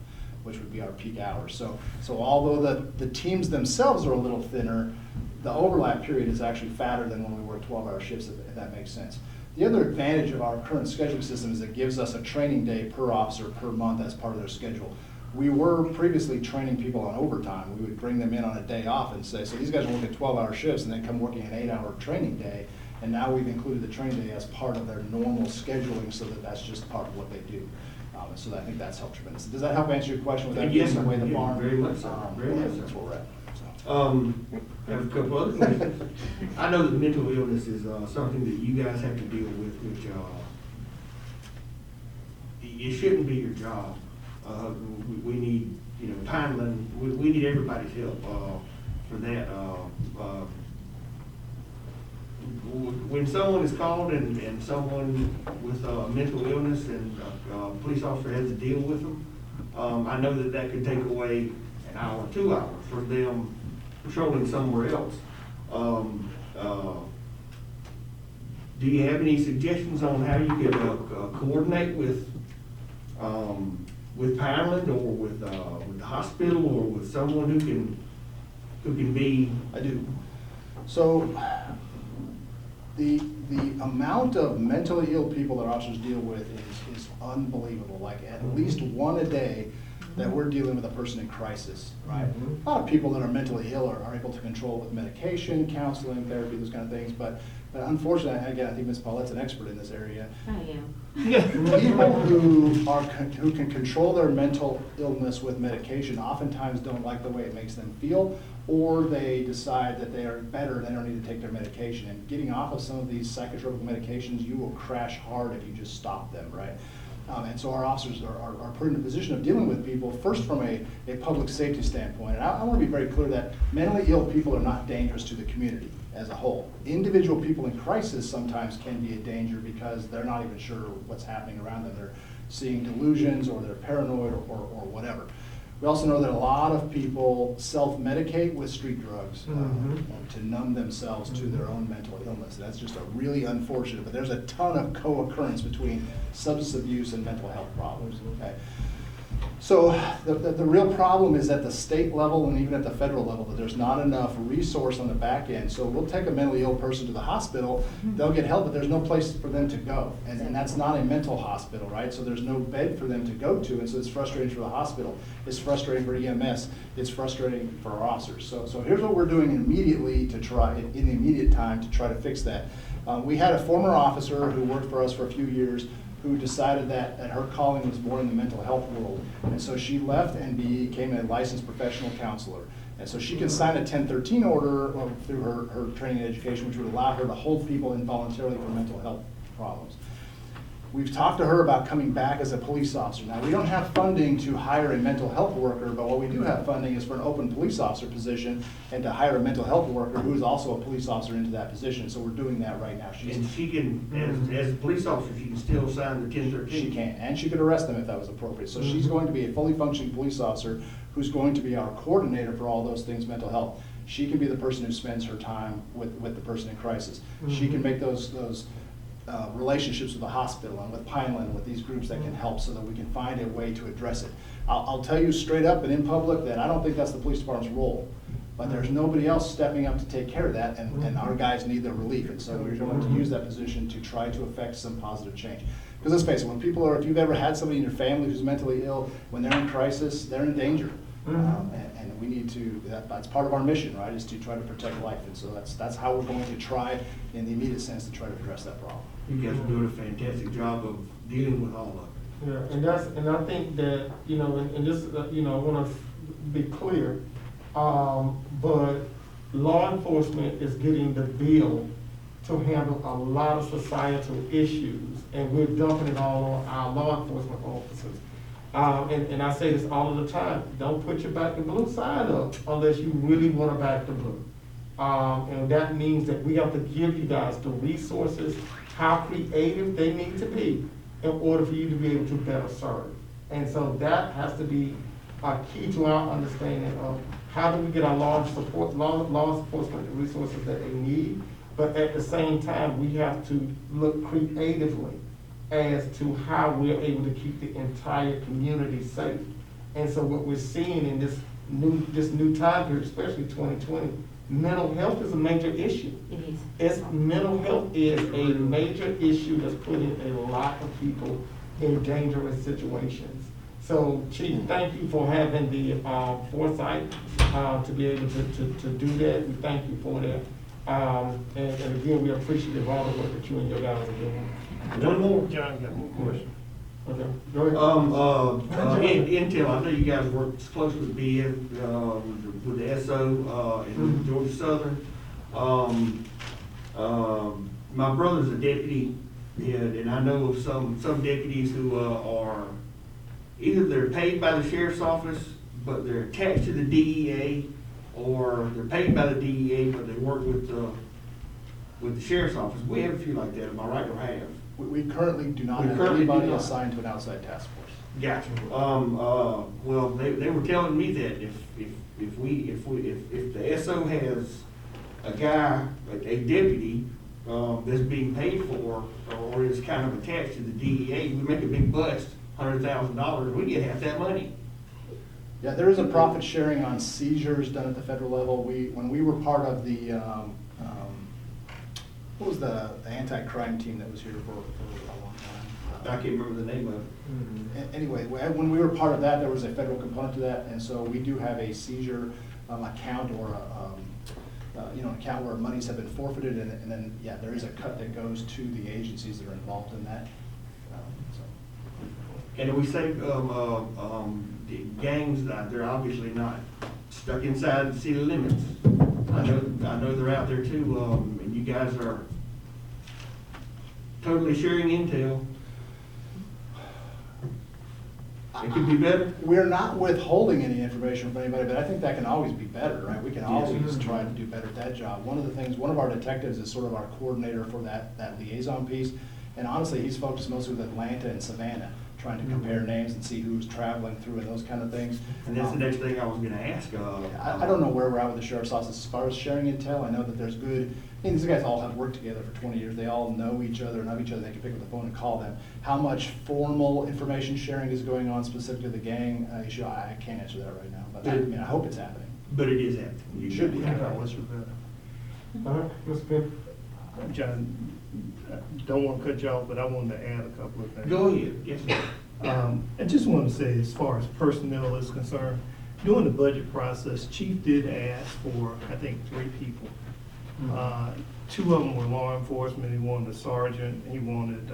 which would be our peak hours. So although the teams themselves are a little thinner, the overlap period is actually fatter than when we work 12-hour shifts, if that makes sense. The other advantage of our current scheduling system is it gives us a training day per officer per month as part of their schedule. We were previously training people on overtime. We would bring them in on a day off and say, so these guys are working 12-hour shifts and then come working an 8-hour training day. And now we've included the training day as part of their normal scheduling so that that's just part of what they do. So I think that's helped tremendously. Does that help answer your question without Yes, giving away the yeah, farm? very much so. Very much so. That's where we're at. I have a couple other questions. I know that mental illness is something that you guys have to deal with, which it shouldn't be your job. We need, Pineland, we need everybody's help for that. When someone is called and someone with mental illness and a police officer has to deal with them, I know that could take away an hour, 2 hours from them patrolling somewhere else. Do you have any suggestions on how you could coordinate with Pineland or with the hospital or with someone who can be? I do. So the amount of mentally ill people that officers deal with is unbelievable. Like at least one a day that we're dealing with a person in crisis, right? A lot of people that are mentally ill are able to control with medication, counseling, therapy, those kind of things. But But unfortunately, again, I think Ms. Paulette's an expert in this area. I am. People who can control their mental illness with medication oftentimes don't like the way it makes them feel, or they decide that they are better and they don't need to take their medication. And getting off of some of these psychotropic medications, you will crash hard if you just stop them, right? And so our officers are put in a position of dealing with people, first from a public safety standpoint. And I want to be very clear that mentally ill people are not dangerous to the community as a whole. Individual people in crisis sometimes can be a danger because they're not even sure what's happening around them. They're seeing delusions, or they're paranoid, or whatever. We also know that a lot of people self-medicate with street drugs to numb themselves to their own mental illness. That's just a really unfortunate, but there's a ton of co-occurrence between substance abuse and mental health problems, okay? So the real problem is at the state level and even at the federal level, that there's not enough resource on the back end. So we'll take a mentally ill person to the hospital, they'll get help, but there's no place for them to go. And that's not a mental hospital, right? So there's no bed for them to go to, and so it's frustrating for the hospital. It's frustrating for EMS. It's frustrating for our officers. So here's what we're doing immediately to try, in the immediate time, to try to fix that. We had a former officer who worked for us for a few years who decided that her calling was more in the mental health world. And so she left and became a licensed professional counselor. And so she can sign a 1013 order through her training and education, which would allow her to hold people involuntarily for mental health problems. We've talked to her about coming back as a police officer. Now, we don't have funding to hire a mental health worker, but what we do have funding is for an open police officer position and to hire a mental health worker who is also a police officer into that position. So we're doing that right now. And she can, as a police officer, she can still sign the 1013. She can, and she could arrest them if that was appropriate. So she's going to be a fully functioning police officer who's going to be our coordinator for all those things, mental health. She can be the person who spends her time with the person in crisis. She can make those relationships with the hospital and with Pineland and with these groups that can help so that we can find a way to address it. I'll tell you straight up and in public that I don't think that's the police department's role, but there's nobody else stepping up to take care of that, and our guys need the relief, and so we're going to use that position to try to affect some positive change. Because let's face it, when people are, if you've ever had somebody in your family who's mentally ill, when they're in crisis, they're in danger. And we need to, that's part of our mission, right, is to try to protect life. And so that's how we're going to try, in the immediate sense, to try to address that problem. You guys are doing a fantastic job of dealing with all of it. Yeah, and I think that, and this, I want to be clear, but law enforcement is getting the bill to handle a lot of societal issues, and we're dumping it all on our law enforcement officers. And I say this all of the time, don't put your back to blue sign up unless you really want to back the blue. And that means that we have to give you guys the resources, how creative they need to be in order for you to be able to better serve. And so that has to be a key to our understanding of how do we get our law enforcement the resources that they need, but at the same time, we have to look creatively as to how we're able to keep the entire community safe. And so what we're seeing in this new time period, especially 2020, mental health is a major issue. It is. Mental health is a major issue that's putting a lot of people in dangerous situations. So Chief, thank you for having the foresight to be able to do that. We thank you for that. And again, we appreciate all the work that you and your guys are doing. One more. John got more questions. Okay, go ahead. Intel, I know you guys work closely with BN, with the SO, and Georgia Southern. My brother's a deputy, and I know of some deputies who are, either they're paid by the sheriff's office, but they're attached to the DEA, or they're paid by the DEA, but they work with the sheriff's office. We have a few like that, am I right, or have? We currently do not have anybody assigned to an outside task force. Gotcha. Well, they were telling me that if the SO has a guy, a deputy, that's being paid for, or is kind of attached to the DEA, we make a big bust, $100,000, we get half that money. Yeah, there is a profit sharing on seizures done at the federal level. When we were part of the, what was the anti-crime team that was here for a long time? I can't remember the name of it. Anyway, when we were part of that, there was a federal component to that, and so we do have a seizure account or an account where monies have been forfeited, and then, yeah, there is a cut that goes to the agencies that are involved in that. So. And we say, the gangs, they're obviously not stuck inside the city limits. I know they're out there too, and you guys are totally sharing intel. It could be better. We're not withholding any information from anybody, but I think that can always be better, right? We can always Yes. try to do better at that job. One of our detectives is sort of our coordinator for that liaison piece. And honestly, he's focused mostly with Atlanta and Savannah, trying to compare names and see who's traveling through and those kind of things. And that's the next thing I was gonna ask. I don't know where we're at with the sheriff's office as far as sharing intel. I know that there's good, these guys all have worked together for 20 years. They all know each other, they can pick up the phone and call them. How much formal information sharing is going on specific to the gang issue, I can't answer that right now, but I hope it's happening. But it is happening. It should be. All All right, Mr. Penn. John, don't want to cut you off, but I wanted to add a couple of things. Go ahead, yes, sir. I just want to say, as far as personnel is concerned, during the budget process, Chief did ask for, I think, 3 people. 2 of them were law enforcement. He wanted a sergeant, he wanted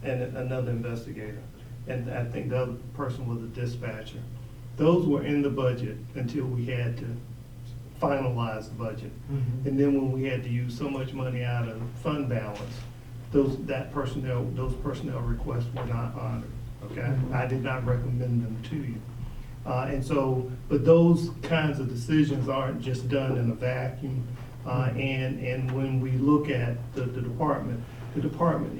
and another investigator. And I think the other person was a dispatcher. Those were in the budget until we had to finalize the budget. And then when we had to use so much money out of fund balance, those personnel requests were not honored, okay? I did not recommend them to you. But those kinds of decisions aren't just done in a vacuum. And when we look at the department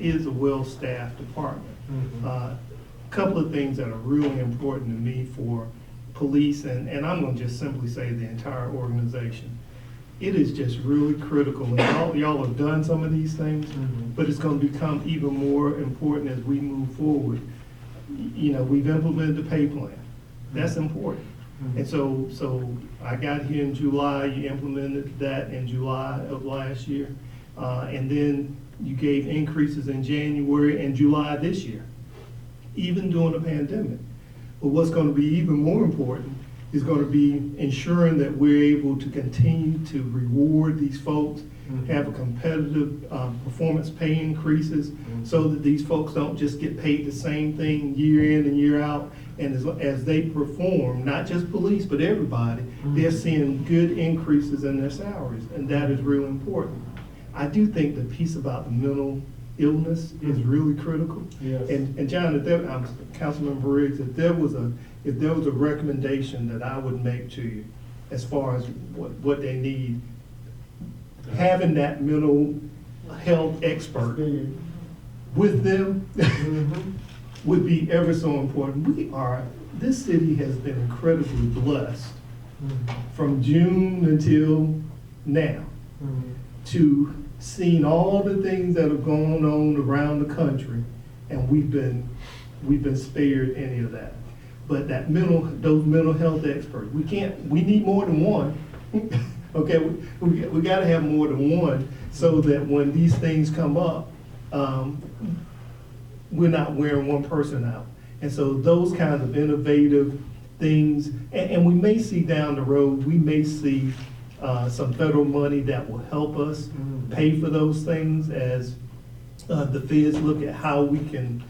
is a well-staffed department. A couple of things that are really important to me for police, and I'm gonna just simply say the entire organization. It is just really critical, and y'all have done some of these things, but it's gonna become even more important as we move forward. We've implemented the pay plan. That's important. And so I got here in July, you implemented that in July of last year. And then you gave increases in January and July this year, even during the pandemic. But what's gonna be even more important is gonna be ensuring that we're able to continue to reward these folks, have a competitive performance pay increases, so that these folks don't just get paid the same thing year in and year out. And as they perform, not just police, but everybody, they're seeing good increases in their salaries, and that is really important. I do think the piece about the mental illness is really critical. Yes. And John, Councilmember Riggs, if there was a recommendation that I would make to you as far as what they need, having that mental health expert with them would be ever so important. This city has been incredibly blessed from June until now to seeing all the things that have gone on around the country, and we've been spared any of that. But those mental health experts, we need more than one. Okay, we gotta have more than one, so that when these things come up, we're not wearing one person out. And so those kinds of innovative things, and we may see down the road, some federal money that will help us pay for those things as the feds look at how we can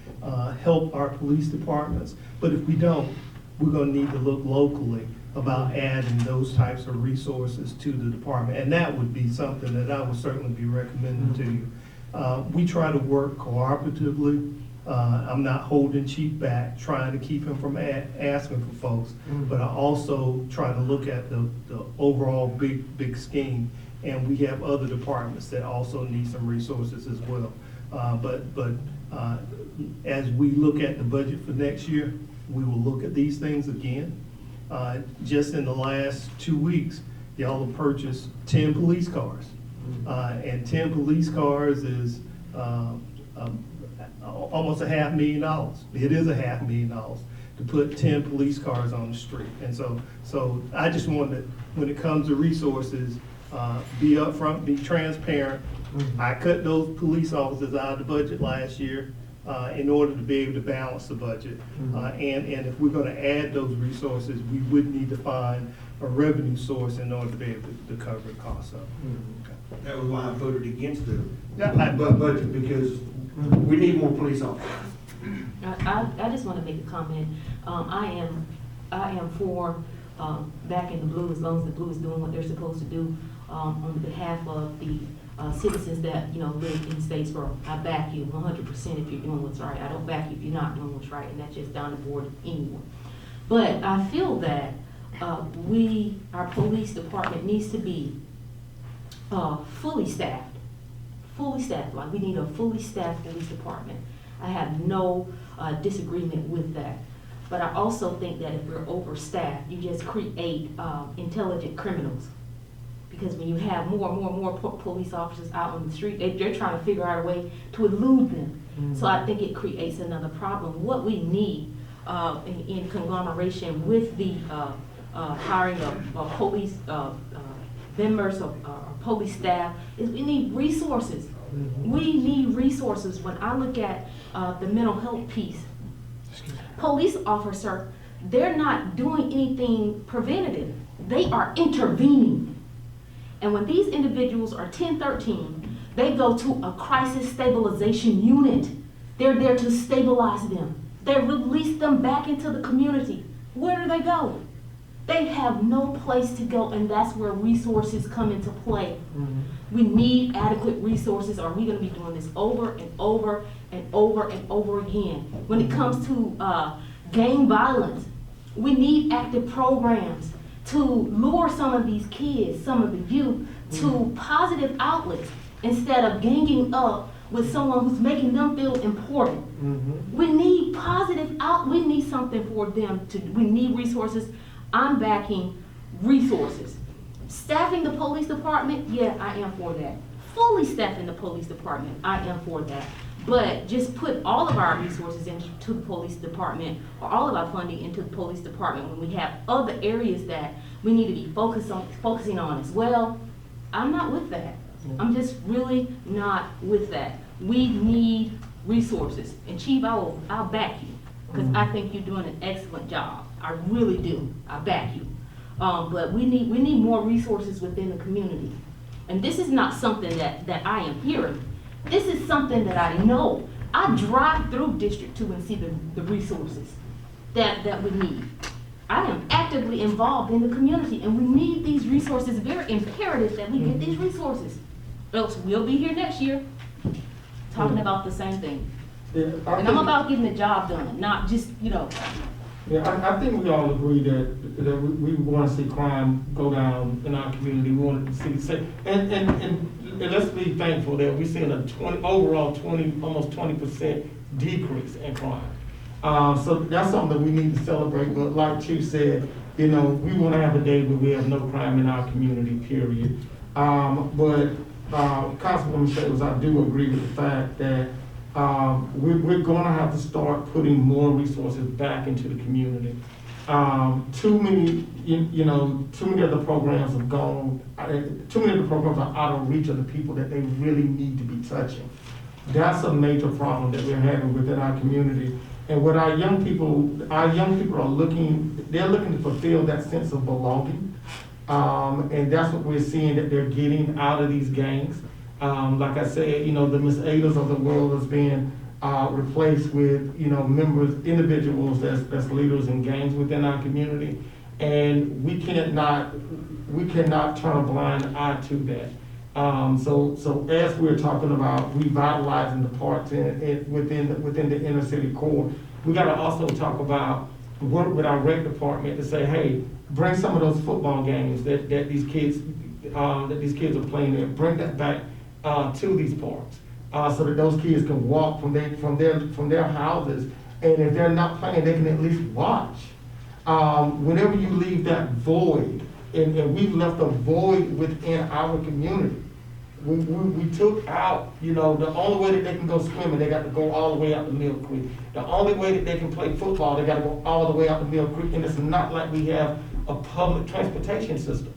help our police departments. But if we don't, we're gonna need to look locally about adding those types of resources to the department. And that would be something that I would certainly be recommending to you. We try to work cooperatively. I'm not holding Chief back, trying to keep him from asking for folks, but I also try to look at the overall big scheme. And we have other departments that also need some resources as well. But as we look at the budget for next year, we will look at these things again. Just in the last 2 weeks, y'all have purchased 10 police cars. And 10 police cars is almost $500,000. It is $500,000 to put 10 police cars on the street. And so I just want to, when it comes to resources, be upfront, be transparent. I cut those police officers out of the budget last year. in order to be able to balance the budget. And if we're gonna add those resources, we would need to find a revenue source in order to be able to cover the cost of it. That was why I voted against the Yeah, budget, because we need more police officers. I just want to make a comment. I am for backing the Blue as long as the Blue is doing what they're supposed to do on behalf of the citizens that, you know, live in Statesboro. I back you 100% if you're doing what's right. I don't back you if you're not doing what's right, and that's just down the board anyone. But I feel that our police department needs to be fully staffed. Like, we need a fully staffed police department. I have no disagreement with that. But I also think that if we're overstaffed, you just create intelligent criminals. Because when you have more police officers out on the street, they're trying to figure out a way to elude them. So I think it creates another problem. What we need in conglomeration with the hiring of police members of police staff is we need resources. We need resources. When I look at the mental health piece, police officer, they're not doing anything preventative. They are intervening. And when these individuals are 10, 13, they go to a crisis stabilization unit. They're there to stabilize them. They release them back into the community. Where do they go? They have no place to go, and that's where resources come into play. We need adequate resources, or we're going to be doing this over and over and over and over again. When it comes to gang violence, we need active programs to lure some of these kids, some of the youth, to positive outlets instead of ganging up with someone who's making them feel important. We need we need something for them to do. We need resources. I'm backing resources. Staffing the police department, yeah, I am for that. Fully staffing the police department, I am for that. But just put all of our resources into the police department, or all of our funding into the police department when we have other areas that we need to be focusing on as well. I'm not with that. I'm just really not with that. We need resources. And Chief, I'll back you, because I think you're doing an excellent job. I really do. I back you. But we need more resources within the community. And this is not something that I am hearing. This is something that I know. I drive through District 2 and see the resources that we need. I am actively involved in the community, and we need these resources. Very imperative that we get these resources. Else we'll be here next year talking about the same thing. And I'm about getting the job done, not just, you know. Yeah, I think we all agree that we want to see crime go down in our community. We want to see safe. And let's be thankful that we're seeing almost 20% decrease in crime. So that's something that we need to celebrate. But like Chief said, you know, we want to have a day where we have no crime in our community, period. But Councilwoman Shades, I do agree with the fact that we're going to have to start putting more resources back into the community. Too many of the programs have gone, too many of the programs are out of reach of the people that they really need to be touching. That's a major problem that we're having within our community. And what our young people are looking to fulfill that sense of belonging. And that's what we're seeing that they're getting out of these gangs. Like I said, you know, the Miss Adas of the world is being replaced with, you know, individuals that's leaders in gangs within our community. And we cannot turn a blind eye to that. So as we're talking about revitalizing the parks within the inner city core, we got to also talk about work with our rec department to say, hey, bring some of those football games that these kids are playing in, bring that back to these parks, so that those kids can walk from their houses, and if they're not playing, they can at least watch. Whenever you leave that void, and we've left a void within our community. We took out, you know, the only way that they can go swimming, they got to go all the way out to Mill Creek. The only way that they can play football, they got to go all the way out to Mill Creek, and it's not like we have a public transportation system.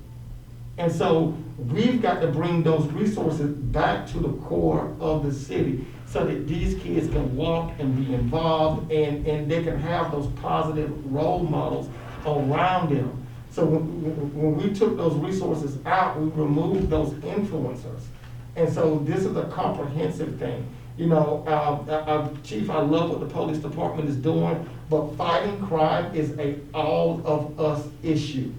And so we've got to bring those resources back to the core of the city so that these kids can walk and be involved and they can have those positive role models around them. So when we took those resources out, we removed those influencers. And so this is a comprehensive thing. You know, Chief, I love what the police department is doing, but fighting crime is a all of us issue.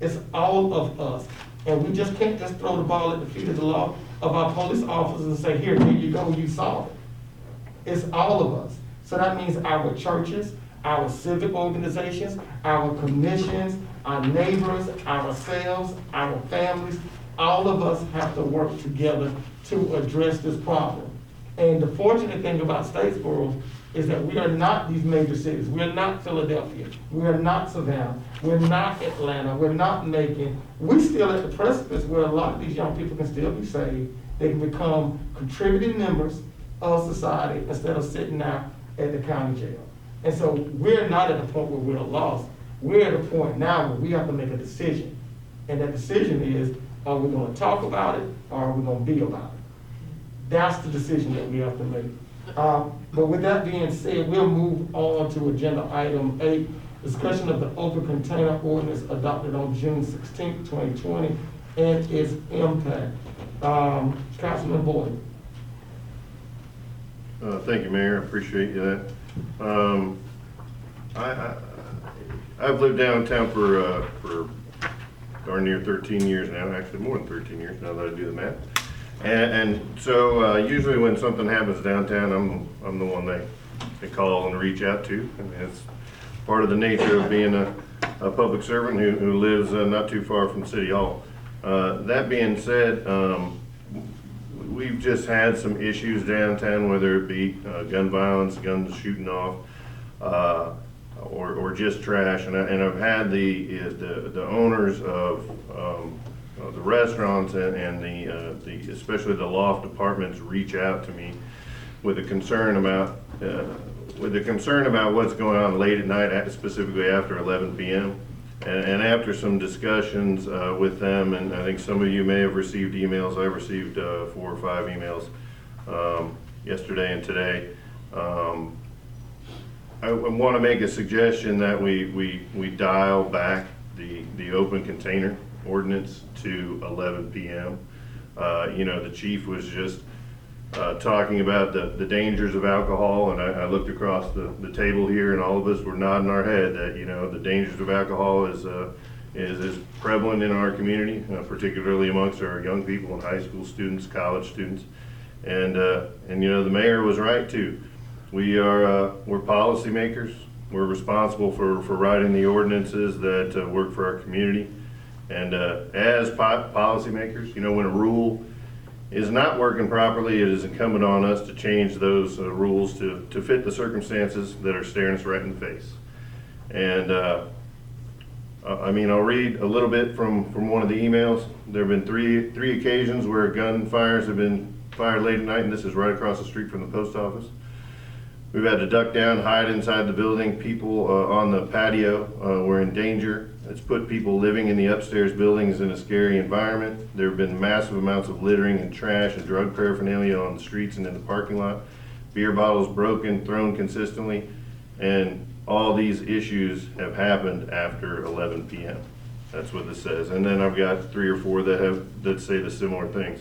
It's all of us. And we just can't just throw the ball at the feet of the law of our police officers and say, here you go, you solve it. It's all of us. So that means our churches, our civic organizations, our commissions, our neighbors, ourselves, our families, all of us have to work together to address this problem. And the fortunate thing about Statesboro is that we are not these major cities. We're not Philadelphia. We're not Savannah. We're not Atlanta. We're not Macon. We're still at the precipice where a lot of these young people can still be saved. They can become contributing members of society instead of sitting out at the county jail. And so we're not at the point where we're lost. We're at a point now where we have to make a decision. And that decision is, are we going to talk about it or are we going to be about it? That's the decision that we have to make. But with that being said, we'll move on to agenda item 8, discussion of the open container ordinance adopted on June 16, 2020, and its impact. Councilman Boyd. Thank you, Mayor. I appreciate that. I've lived downtown for darn near 13 years now, actually more than 13 years now that I do the math. And so usually when something happens downtown, I'm the one they call and reach out to. I mean, it's part of the nature of being a public servant who lives not too far from City Hall. That being said, we've just had some issues downtown, whether it be gun violence, guns shooting off, or just trash. And I've had the owners of the restaurants and the especially the loft apartments reach out to me with a concern about what's going on late at night, specifically after 11 p.m. And after some discussions with them, and I think some of you may have received emails. I received 4 or 5 emails yesterday and today. I want to make a suggestion that we dial back the open container ordinance to 11 p.m. You know, the chief was just talking about the dangers of alcohol, and I looked across the table here, and all of us were nodding our head that, you know, the dangers of alcohol is prevalent in our community, particularly amongst our young people and high school students, college students, and you know, the mayor was right too. We're policymakers. We're responsible for writing the ordinances that work for our community. And as policymakers, you know, when a rule is not working properly, it is incumbent on us to change those rules to fit the circumstances that are staring us right in the face. And I mean, I'll read a little bit from one of the emails. There have been three occasions where gunfires have been fired late at night, and this is right across the street from the post office. We've had to duck down, hide inside the building. People on the patio were in danger. It's put people living in the upstairs buildings in a scary environment. There have been massive amounts of littering and trash and drug paraphernalia on the streets and in the parking lot. Beer bottles broken, thrown consistently, and all these issues have happened after 11 p.m. That's what this says. And then I've got 3 or 4 that say the similar things.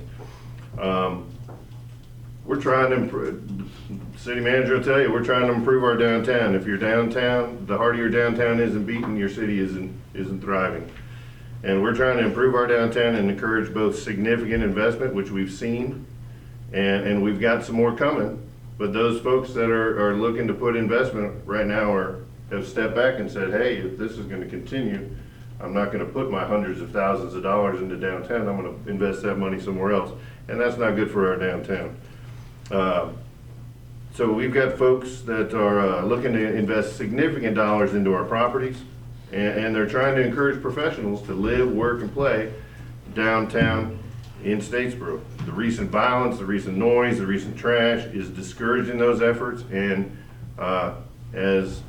We're trying to improve, city manager will tell you, we're trying to improve our downtown. If you're downtown, the heart of your downtown isn't beating, your city isn't thriving. And we're trying to improve our downtown and encourage both significant investment, which we've seen, and we've got some more coming. But those folks that are looking to put investment right now have stepped back and said, hey, if this is gonna continue, I'm not gonna put my hundreds of thousands of dollars into downtown, I'm gonna invest that money somewhere else. And that's not good for our downtown. So we've got folks that are looking to invest significant dollars into our properties, and they're trying to encourage professionals to live, work, and play downtown in Statesboro. The recent violence, the recent noise, the recent trash is discouraging those efforts, and there's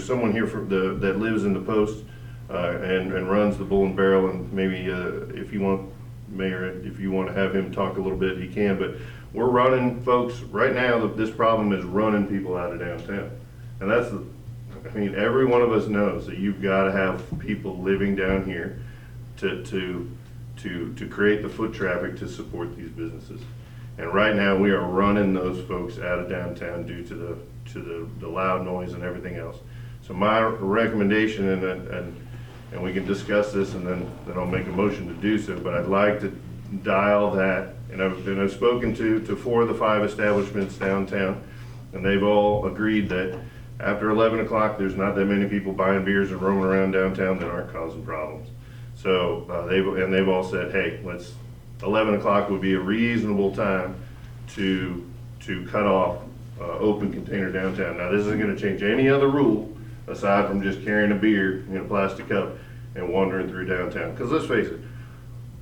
someone here that lives in the post and runs the Bull and Barrel, and maybe, if you want, Mayor, if you want to have him talk a little bit, he can, but we're running, folks, right now, this problem is running people out of downtown. And that's, I mean, every one of us knows that you've got to have people living down here to create the foot traffic to support these businesses. And right now, we are running those folks out of downtown due to the loud noise and everything else. So my recommendation, and we can discuss this, and then I'll make a motion to do so, but I'd like to dial that, and I've spoken to 4 of the 5 establishments downtown, and they've all agreed that after 11 o'clock, there's not that many people buying beers and roaming around downtown that aren't causing problems. So they've all said, hey, 11 o'clock would be a reasonable time to cut off open container downtown. Now, this isn't going to change any other rule aside from just carrying a beer in a plastic cup and wandering through downtown. Because let's face it,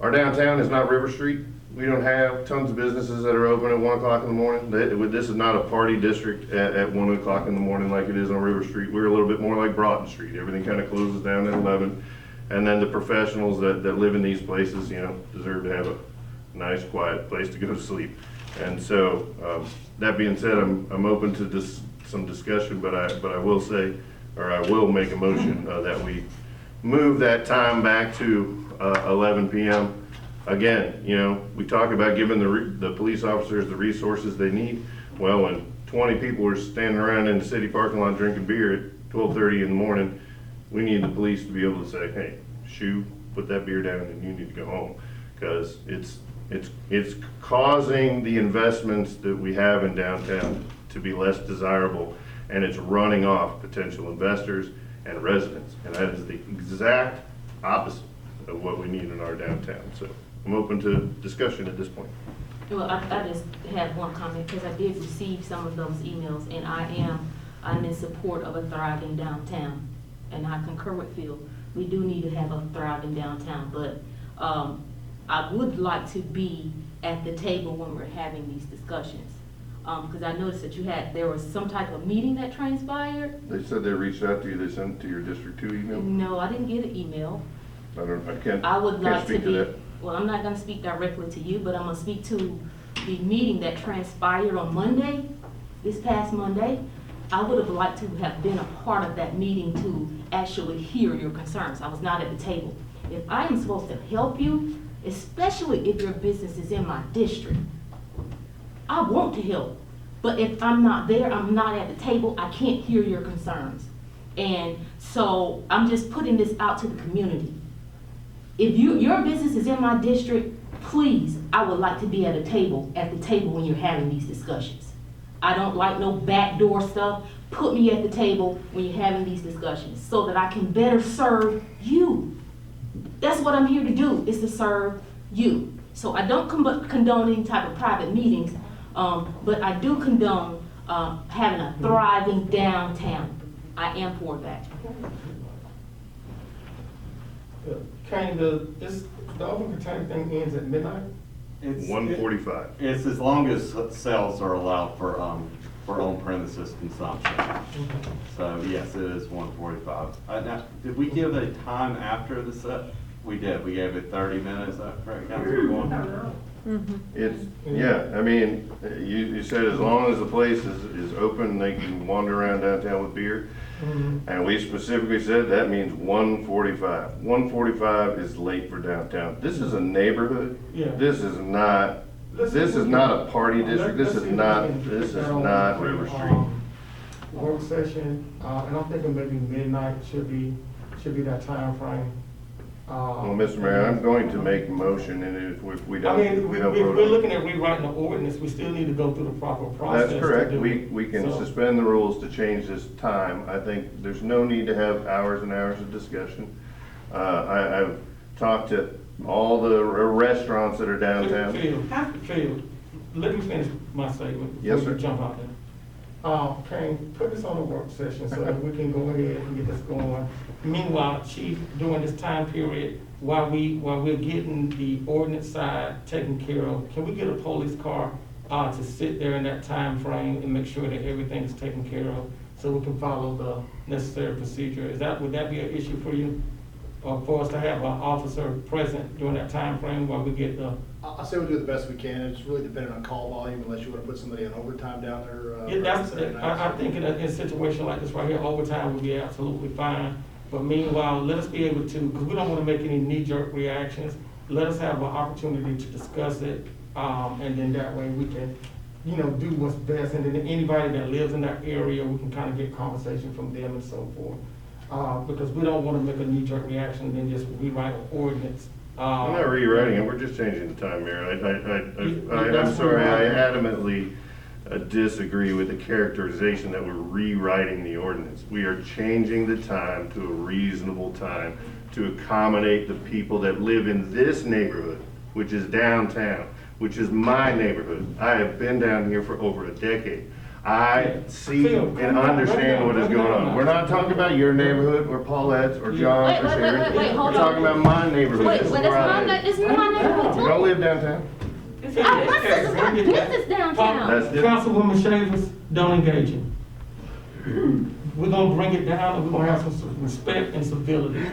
our downtown is not River Street. We don't have tons of businesses that are open at 1 o'clock in the morning. This is not a party district at 1 o'clock in the morning like it is on River Street. We're a little bit more like Broughton Street. Everything kind of closes down at 11. And then the professionals that live in these places, deserve to have a nice, quiet place to go to sleep. And so, that being said, I'm open to some discussion, but I will say, or I will make a motion that we move that time back to 11 p.m. Again, we talk about giving the police officers the resources they need. Well, when 20 people are standing around in the city parking lot drinking beer at 12:30 in the morning, we need the police to be able to say, hey, shoo, put that beer down and you need to go home. Because it's causing the investments that we have in downtown to be less desirable, and it's running off potential investors and residents. And that is the exact opposite of what we need in our downtown. So I'm open to discussion at this point. Well, I just have one comment, because I did receive some of those emails, and I'm in support of a thriving downtown. And I concur with Phil. We do need to have a thriving downtown, but I would like to be at the table when we're having these discussions. Because I noticed that there was some type of meeting that transpired. They said they reached out to you, they sent it to your District 2 email? No, I didn't get an email. I would like speak to that. Well, I'm not gonna speak directly to you, but I'm gonna speak to the meeting that transpired on Monday, this past Monday. I would have liked to have been a part of that meeting to actually hear your concerns. I was not at the table. If I am supposed to help you, especially if your business is in my district, I want to help. But if I'm not there, I'm not at the table, I can't hear your concerns. And so I'm just putting this out to the community. If your business is in my district, please, I would like to be at the table when you're having these discussions. I don't like no backdoor stuff. Put me at the table when you're having these discussions so that I can better serve you. That's what I'm here to do, is to serve you. So I don't condone any type of private meetings, but I do condone having a thriving downtown. I am for that. The open container thing ends at midnight? It's 1:45. It's as long as sales are allowed for on premises consumption. So yes, it is 1:45. Now, did we give a time after the set? We did. We gave it 30 minutes. Is that correct, Councilman? I mean, you said as long as the place is open, they can wander around downtown with beer. And we specifically said that means 1:45. 1:45 is late for downtown. This is a neighborhood. Yeah. This is not a party district. This is not River Street. Work session, and I'm thinking maybe midnight should be that time frame. Well, Mr. Mayor, I'm going to make a motion, and if we don't, we're looking at rewriting the ordinance, we still need to go through the proper process. That's correct. to do it. We can suspend the rules to change this time. I think there's no need to have hours and hours of discussion. I've talked to all the restaurants that are downtown. Phil, let me finish my statement. Yes, before you sir. Jump out there. Kane, put this on a work session so that we can go ahead and get this going. Meanwhile, Chief, during this time period, while we're getting the ordinance side taken care of, can we get a police car to sit there in that time frame and make sure that everything is taken care of so we can follow the necessary procedure? Would that be an issue for you? for us to have an officer present during that time frame while we get the? I'll say we'll do the best we can. It's really dependent on call volume unless you want to put somebody on overtime down there. Yeah, that's, Saturday night. I think in a situation like this right here, overtime would be absolutely fine. But meanwhile, let us be able to, because we don't want to make any knee-jerk reactions, let us have an opportunity to discuss it, and then that way we can, do what's best. And then anybody that lives in that area, we can kind of get conversation from them and so forth. Because we don't want to make a knee-jerk reaction and then just rewrite an ordinance. I'm not rewriting it, we're just changing the time, Mayor. I'm sorry, I adamantly disagree with the characterization that we're rewriting the ordinance. We are changing the time to a reasonable time to accommodate the people that live in this neighborhood, which is downtown, which is my neighborhood. I have been down here for over a decade. I see and understand what is going on. We're not talking about your neighborhood or Paulette's or John's or Sherry's. Wait, We're hold talking about my neighborhood. Wait, This is but where I live. it's not my neighborhood You too. don't live downtown? This is downtown. That's different. Councilwoman Shavers, don't engage him. We're gonna bring it down and we're gonna have some respect and civility.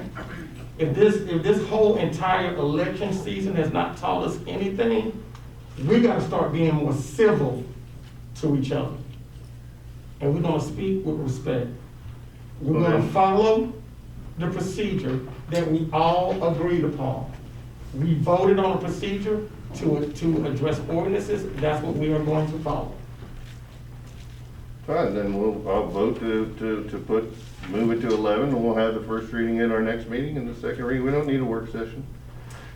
If this whole entire election season has not taught us anything, we gotta start being more civil to each other. And we're gonna speak with respect. We're gonna follow the procedure that we all agreed upon. We voted on a procedure to address ordinances, that's what we are going to follow. Fine, then I'll vote to move it to 11, and we'll have the first reading at our next meeting, and the second reading, we don't need a work session.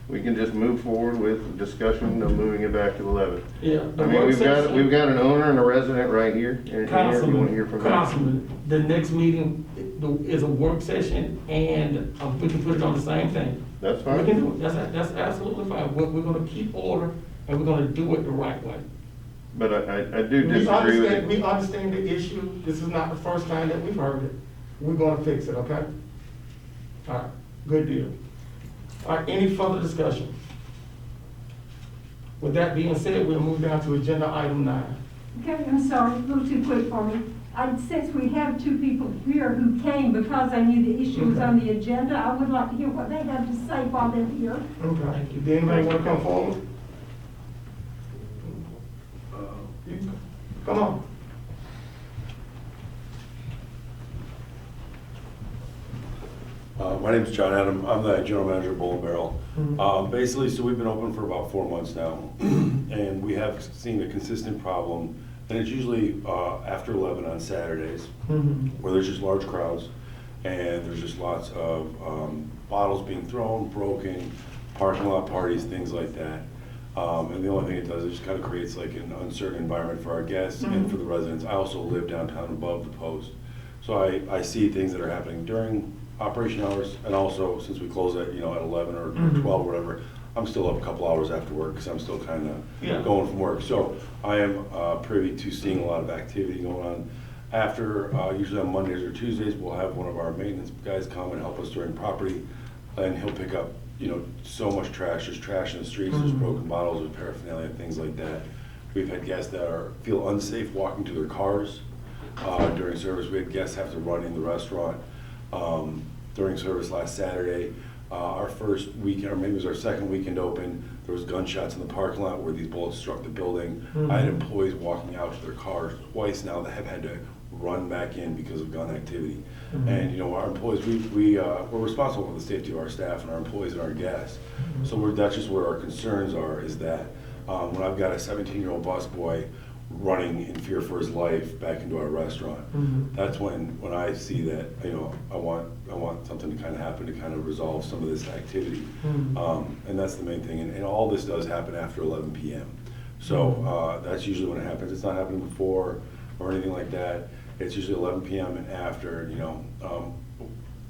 We can just move forward with discussion of moving it back to 11. Yeah. I mean, we've got an owner and a resident right here, and you want to hear from them. Councilman, the next meeting is a work session, and we can put it on the same thing. That's We fine. can do it, that's absolutely fine. We're gonna keep order, and we're gonna do it the right way. But I do disagree with it. We understand the issue, this is not the first time that we've heard it. We're gonna fix it, okay? All right, good deal. All right, any further discussion? With that being said, we'll move down to agenda item 9. Okay, I'm sorry, a little too quick for me. Since we have two people here who came because they knew the issue was on the agenda, I would like to hear what they have to say while they're here. Okay, does anybody wanna come forward? Come on. My name's John Adam. I'm the general manager of Bull and Barrel. Basically, so we've been open for about 4 months now, and we have seen a consistent problem, and it's usually after 11 on Saturdays, where there's just large crowds, and there's just lots of bottles being thrown, broken, parking lot parties, things like that. And the only thing it does is just kind of creates like an uncertain environment for our guests and for the residents. I also live downtown above the post, so I see things that are happening during operation hours, and also since we close at, at 11 or 12 or whatever, I'm still up a couple hours after work because I'm still kind of going from work. So I am privy to seeing a lot of activity going on. After, usually on Mondays or Tuesdays, we'll have one of our maintenance guys come and help us during property, and he'll pick up, so much trash. There's trash in the streets, there's broken bottles, there's paraphernalia, things like that. We've had guests that feel unsafe walking to their cars during service. We had guests have to run in the restaurant during service last Saturday. Our first weekend, or maybe it was our second weekend open, there was gunshots in the parking lot where these bullets struck the building. I had employees walking out to their cars twice now that have had to run back in because of gun activity. And our employees, we're responsible for the safety of our staff and our employees and our guests. So that's just where our concerns are, is that when I've got a 17-year-old busboy running in fear for his life back into our restaurant, that's when I see that, I want something to kind of happen to kind of resolve some of this activity. And that's the main thing. And all this does happen after 11 p.m. So that's usually when it happens. It's not happening before or anything like that. It's usually 11 p.m. and after,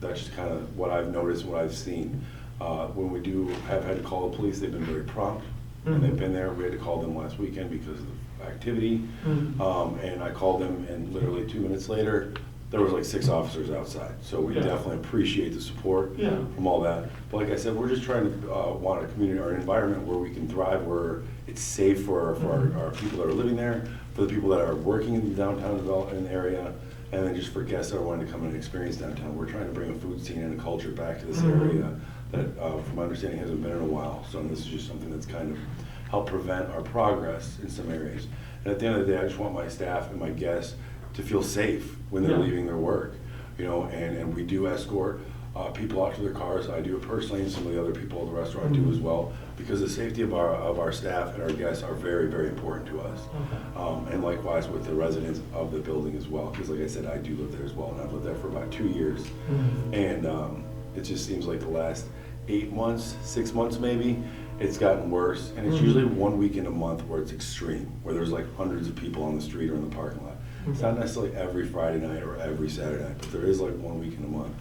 that's just kind of what I've noticed, what I've seen. When we have had to call the police, they've been very prompt, and they've been there. We had to call them last weekend because of the activity, and I called them, and literally 2 minutes later, there was like 6 officers outside. So we definitely appreciate the support from all that. But like I said, we're just trying to want a community or an environment where we can thrive, where it's safe for our people that are living there, for the people that are working in the downtown development area, And then just for guests that are wanting to come and experience downtown, we're trying to bring a food scene and a culture back to this area that, from my understanding, hasn't been in a while. So this is just something that's kind of helped prevent our progress in some areas. And at the end of the day, I just want my staff and my guests to feel safe when they're leaving their work, you know, and we do escort people out to their cars. I do it personally, and some of the other people at the restaurant do as well, because the safety of our staff and our guests are very, very important to us. And likewise with the residents of the building as well, because like I said, I do live there as well, and I've lived there for about 2 years. And it just seems like the last 8 months, 6 months maybe, it's gotten worse, and it's usually 1 weekend a month where it's extreme, where there's like hundreds of people on the street or in the parking lot. It's not necessarily every Friday night or every Saturday night, but there is like 1 weekend a month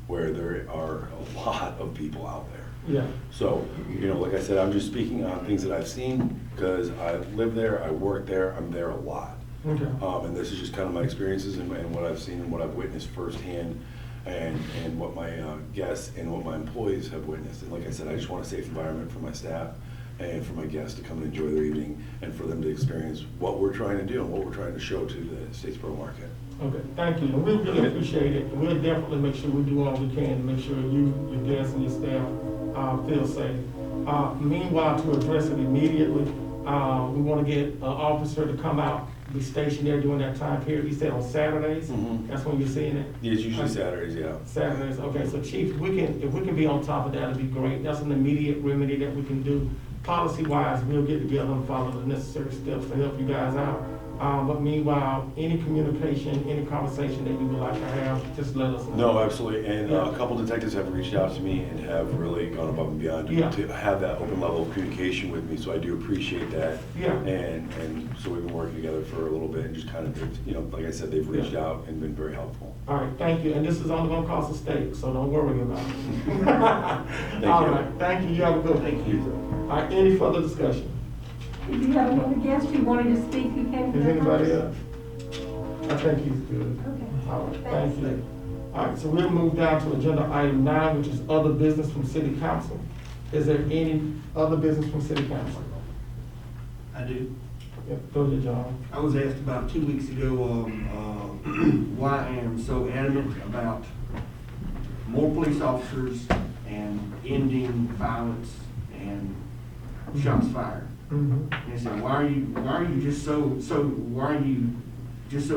where there are a lot of people out there. Yeah. So, you know, like I said, I'm just speaking on things that I've seen, because I live there, I work there, I'm there a lot. Okay. And this is just kind of my experiences and what I've seen and what I've witnessed firsthand, and what my guests and what my employees have witnessed. And like I said, I just want a safe environment for my staff and for my guests to come and enjoy their evening, and for them to experience what we're trying to do and what we're trying to show to the Statesboro market. Okay, thank you, and we really appreciate it. We'll definitely make sure we do all we can to make sure you, your guests, and your staff feel safe. Meanwhile, to address it immediately, we want to get an officer to come out, be stationed there during that time period. You said on Saturdays? That's when you're seeing it? Yeah, it's usually Saturdays, yeah. Saturdays, okay, so Chief, if we can be on top of that, it'd be great. That's an immediate remedy that we can do. Policy-wise, we'll get together and follow the necessary steps to help you guys out. But meanwhile, any communication, any conversation that you would like to have, just let us know. No, absolutely, and a couple detectives have reached out to me and have really gone above and beyond to have that open level of communication with me, so I do appreciate that. Yeah. And so we've been working together for a little bit, and just kind of, you know, like I said, they've reached out and been very helpful. All right, thank you, and this is only gonna cost a steak, so don't worry about it. Thank All you. right, thank you, you have a good one. Thank you. All right, any further discussion? Did you have another guest who wanted to speak who came to Is the anybody house? else? I think he's good. Okay. All right, Thanks. thank you. All right, so we'll move down to agenda item 9, which is other business from city council. Is there any other business from city council? I do. Yep, go ahead, John. I was asked about 2 weeks ago, why I am so adamant about more police officers and ending violence and shots fired. And they said, why are you just so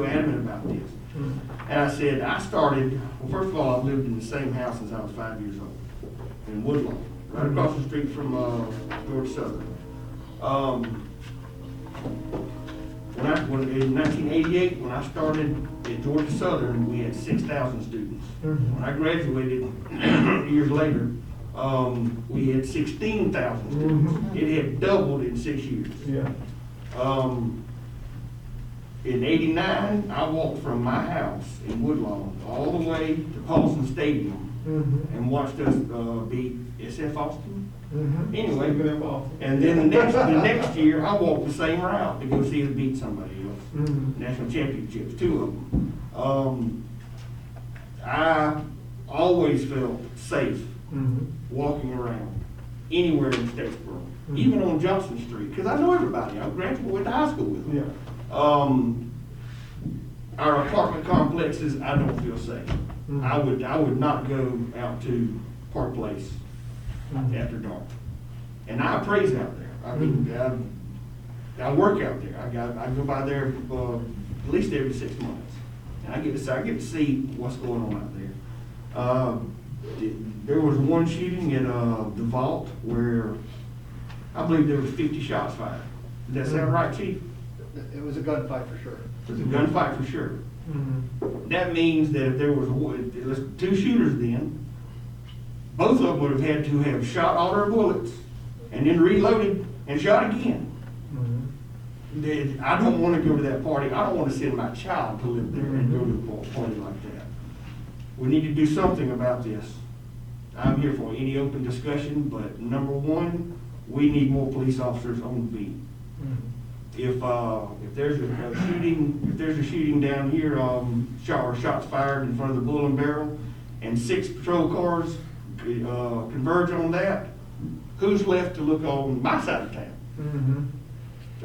adamant about this? And I said, well, first of all, I've lived in the same house since I was 5 years old, in Woodlawn, right across the street from George Southern. In 1988, when I started at Georgia Southern, we had 6,000 students. When I graduated years later, we had 16,000 students. It had doubled in 6 years. Yeah. In '89, I walked from my house in Woodlawn all the way to Paulson Stadium and watched us beat SF Austin. Anyway, and then the next year, I walked the same route to go see us beat somebody else. National championships, 2 of them. I always felt safe walking around anywhere in Statesboro, even on Johnson Street, because I know everybody. I went to high school with them. Yeah. Our apartment complexes, I don't feel safe. I would not go out to Park Place after dark. And I appraise out there. I mean, I work out there. I go by there at least every 6 months, and I get to see what's going on out there. There was one shooting at the Vault where I believe there was 50 shots fired. Does that sound right, Chief? It was a gunfight for sure. It was a gunfight for sure. That means that if there was 2 shooters then, both of them would have had to have shot all their bullets and then reloaded and shot again. I don't want to go to that party. I don't want to send my child to live there and go to a party like that. We need to do something about this. I'm here for any open discussion, but number one, we need more police officers on the beat. If there's a shooting down here, shots fired in front of the Bull and Barrel, and 6 patrol cars converge on that, who's left to look on my side of town?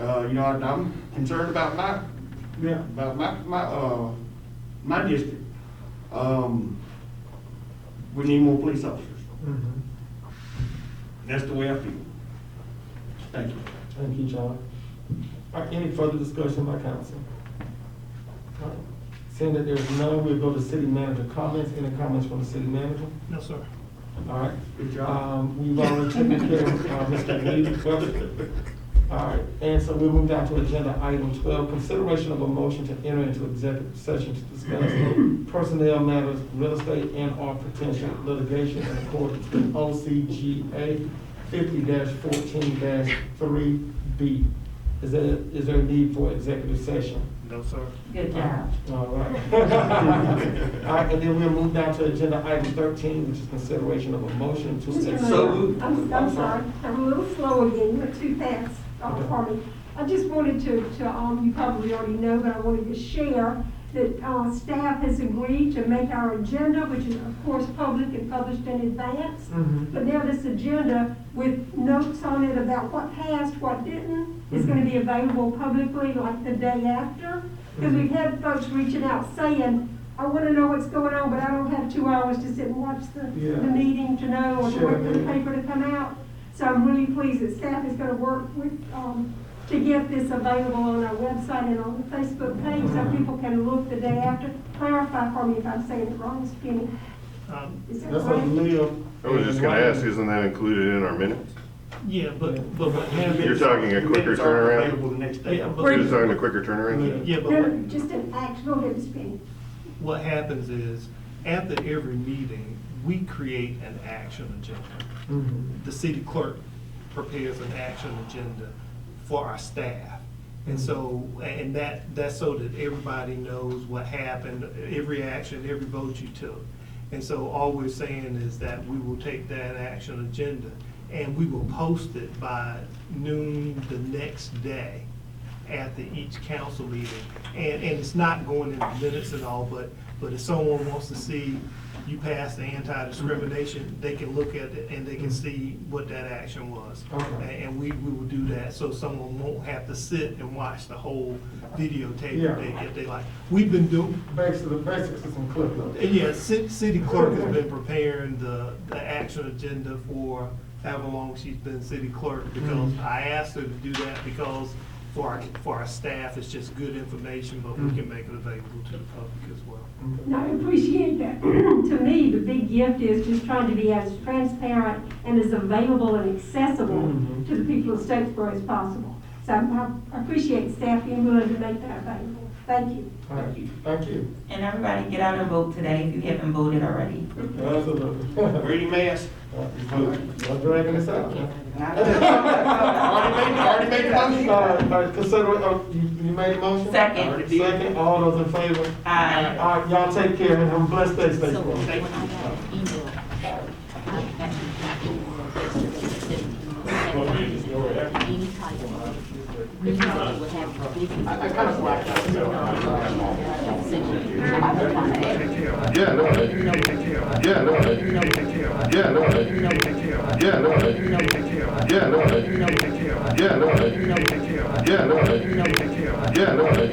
I'm concerned about my my district, we need more police officers. That's the way I feel. Thank you. Thank you, John. All right, any further discussion by council? All right. Seeing that there's none, we'll go to city manager comments. Any comments from the city manager? No, sir. All right. Good job. We've already taken care of Mr. Lee. All right, and so we'll move down to agenda item 12, consideration of a motion to enter into executive session to discuss personnel matters, real estate, and/or potential litigation in accordance with OCGA 50-14-3B. Is there a need for executive session? No, sir. Good job. All right. All right, and then we'll move down to agenda item 13, which is consideration of a motion to. Mr. So Mayor, moved. I'm sorry, I'm a little slow again, you went too fast for me. I just wanted to, you probably already know, but I wanted to share that staff has agreed to make our agenda, which is of course public and published in advance. But now this agenda with notes on it about what passed, what didn't, is going to be available publicly like the day after. Because we've had folks reaching out saying, I want to know what's going on, but I don't have 2 hours to sit and watch the meeting to know, or to wait for the paper to come out. So I'm really pleased that staff is going to work with, to get this available on our website and on the Facebook page so people can look the day after. Clarify for me if I'm saying it wrong, Mr. Penny. Is that That's what right? Leo. I was just gonna ask, isn't that included in our minutes? Yeah, but what happens? You're talking a quicker Minutes are turnaround? Available the next day. Yeah, but You're just talking a quicker turnaround? yeah, but No, what, just an act, go ahead, Mr. Penny. what happens is, after every meeting, we create an action agenda. The city clerk prepares an action agenda for our staff. And so, and that's so that everybody knows what happened, every action, every vote you took. And so all we're saying is that we will take that action agenda and we will post it by noon the next day after each council meeting. And it's not going in the minutes at all, but if someone wants to see you pass the anti-discrimination, they can look at it and they can see what that action was. Okay. And we will do that, so someone won't have to sit and watch the whole videotape if they like. We've been doing, The basics is some clip notes. yeah, city clerk has been preparing the action agenda for however long she's been city clerk, because I asked her to do that because for our staff, it's just good information, but we can make it available to the public as well. No, I appreciate that. To me, the big gift is just trying to be as transparent and as available and accessible to the people of Statesboro as possible. So I appreciate staff being willing to make that available. Thank you. Thank you. Thank you. And everybody get out and vote today if you haven't voted already. Absolutely. Wear your mask. I'm dragging this out. Already made the motion. Consider, you made a motion? Second. Second, all those in favor? Aye. All right, y'all take care and have a blessed day, So Statesboro. when I got an email, any title, any title would have business. I kind of blacked out. Yeah, no, yeah, no, yeah, no, yeah, no, yeah, no, yeah, no, yeah, no, yeah, no,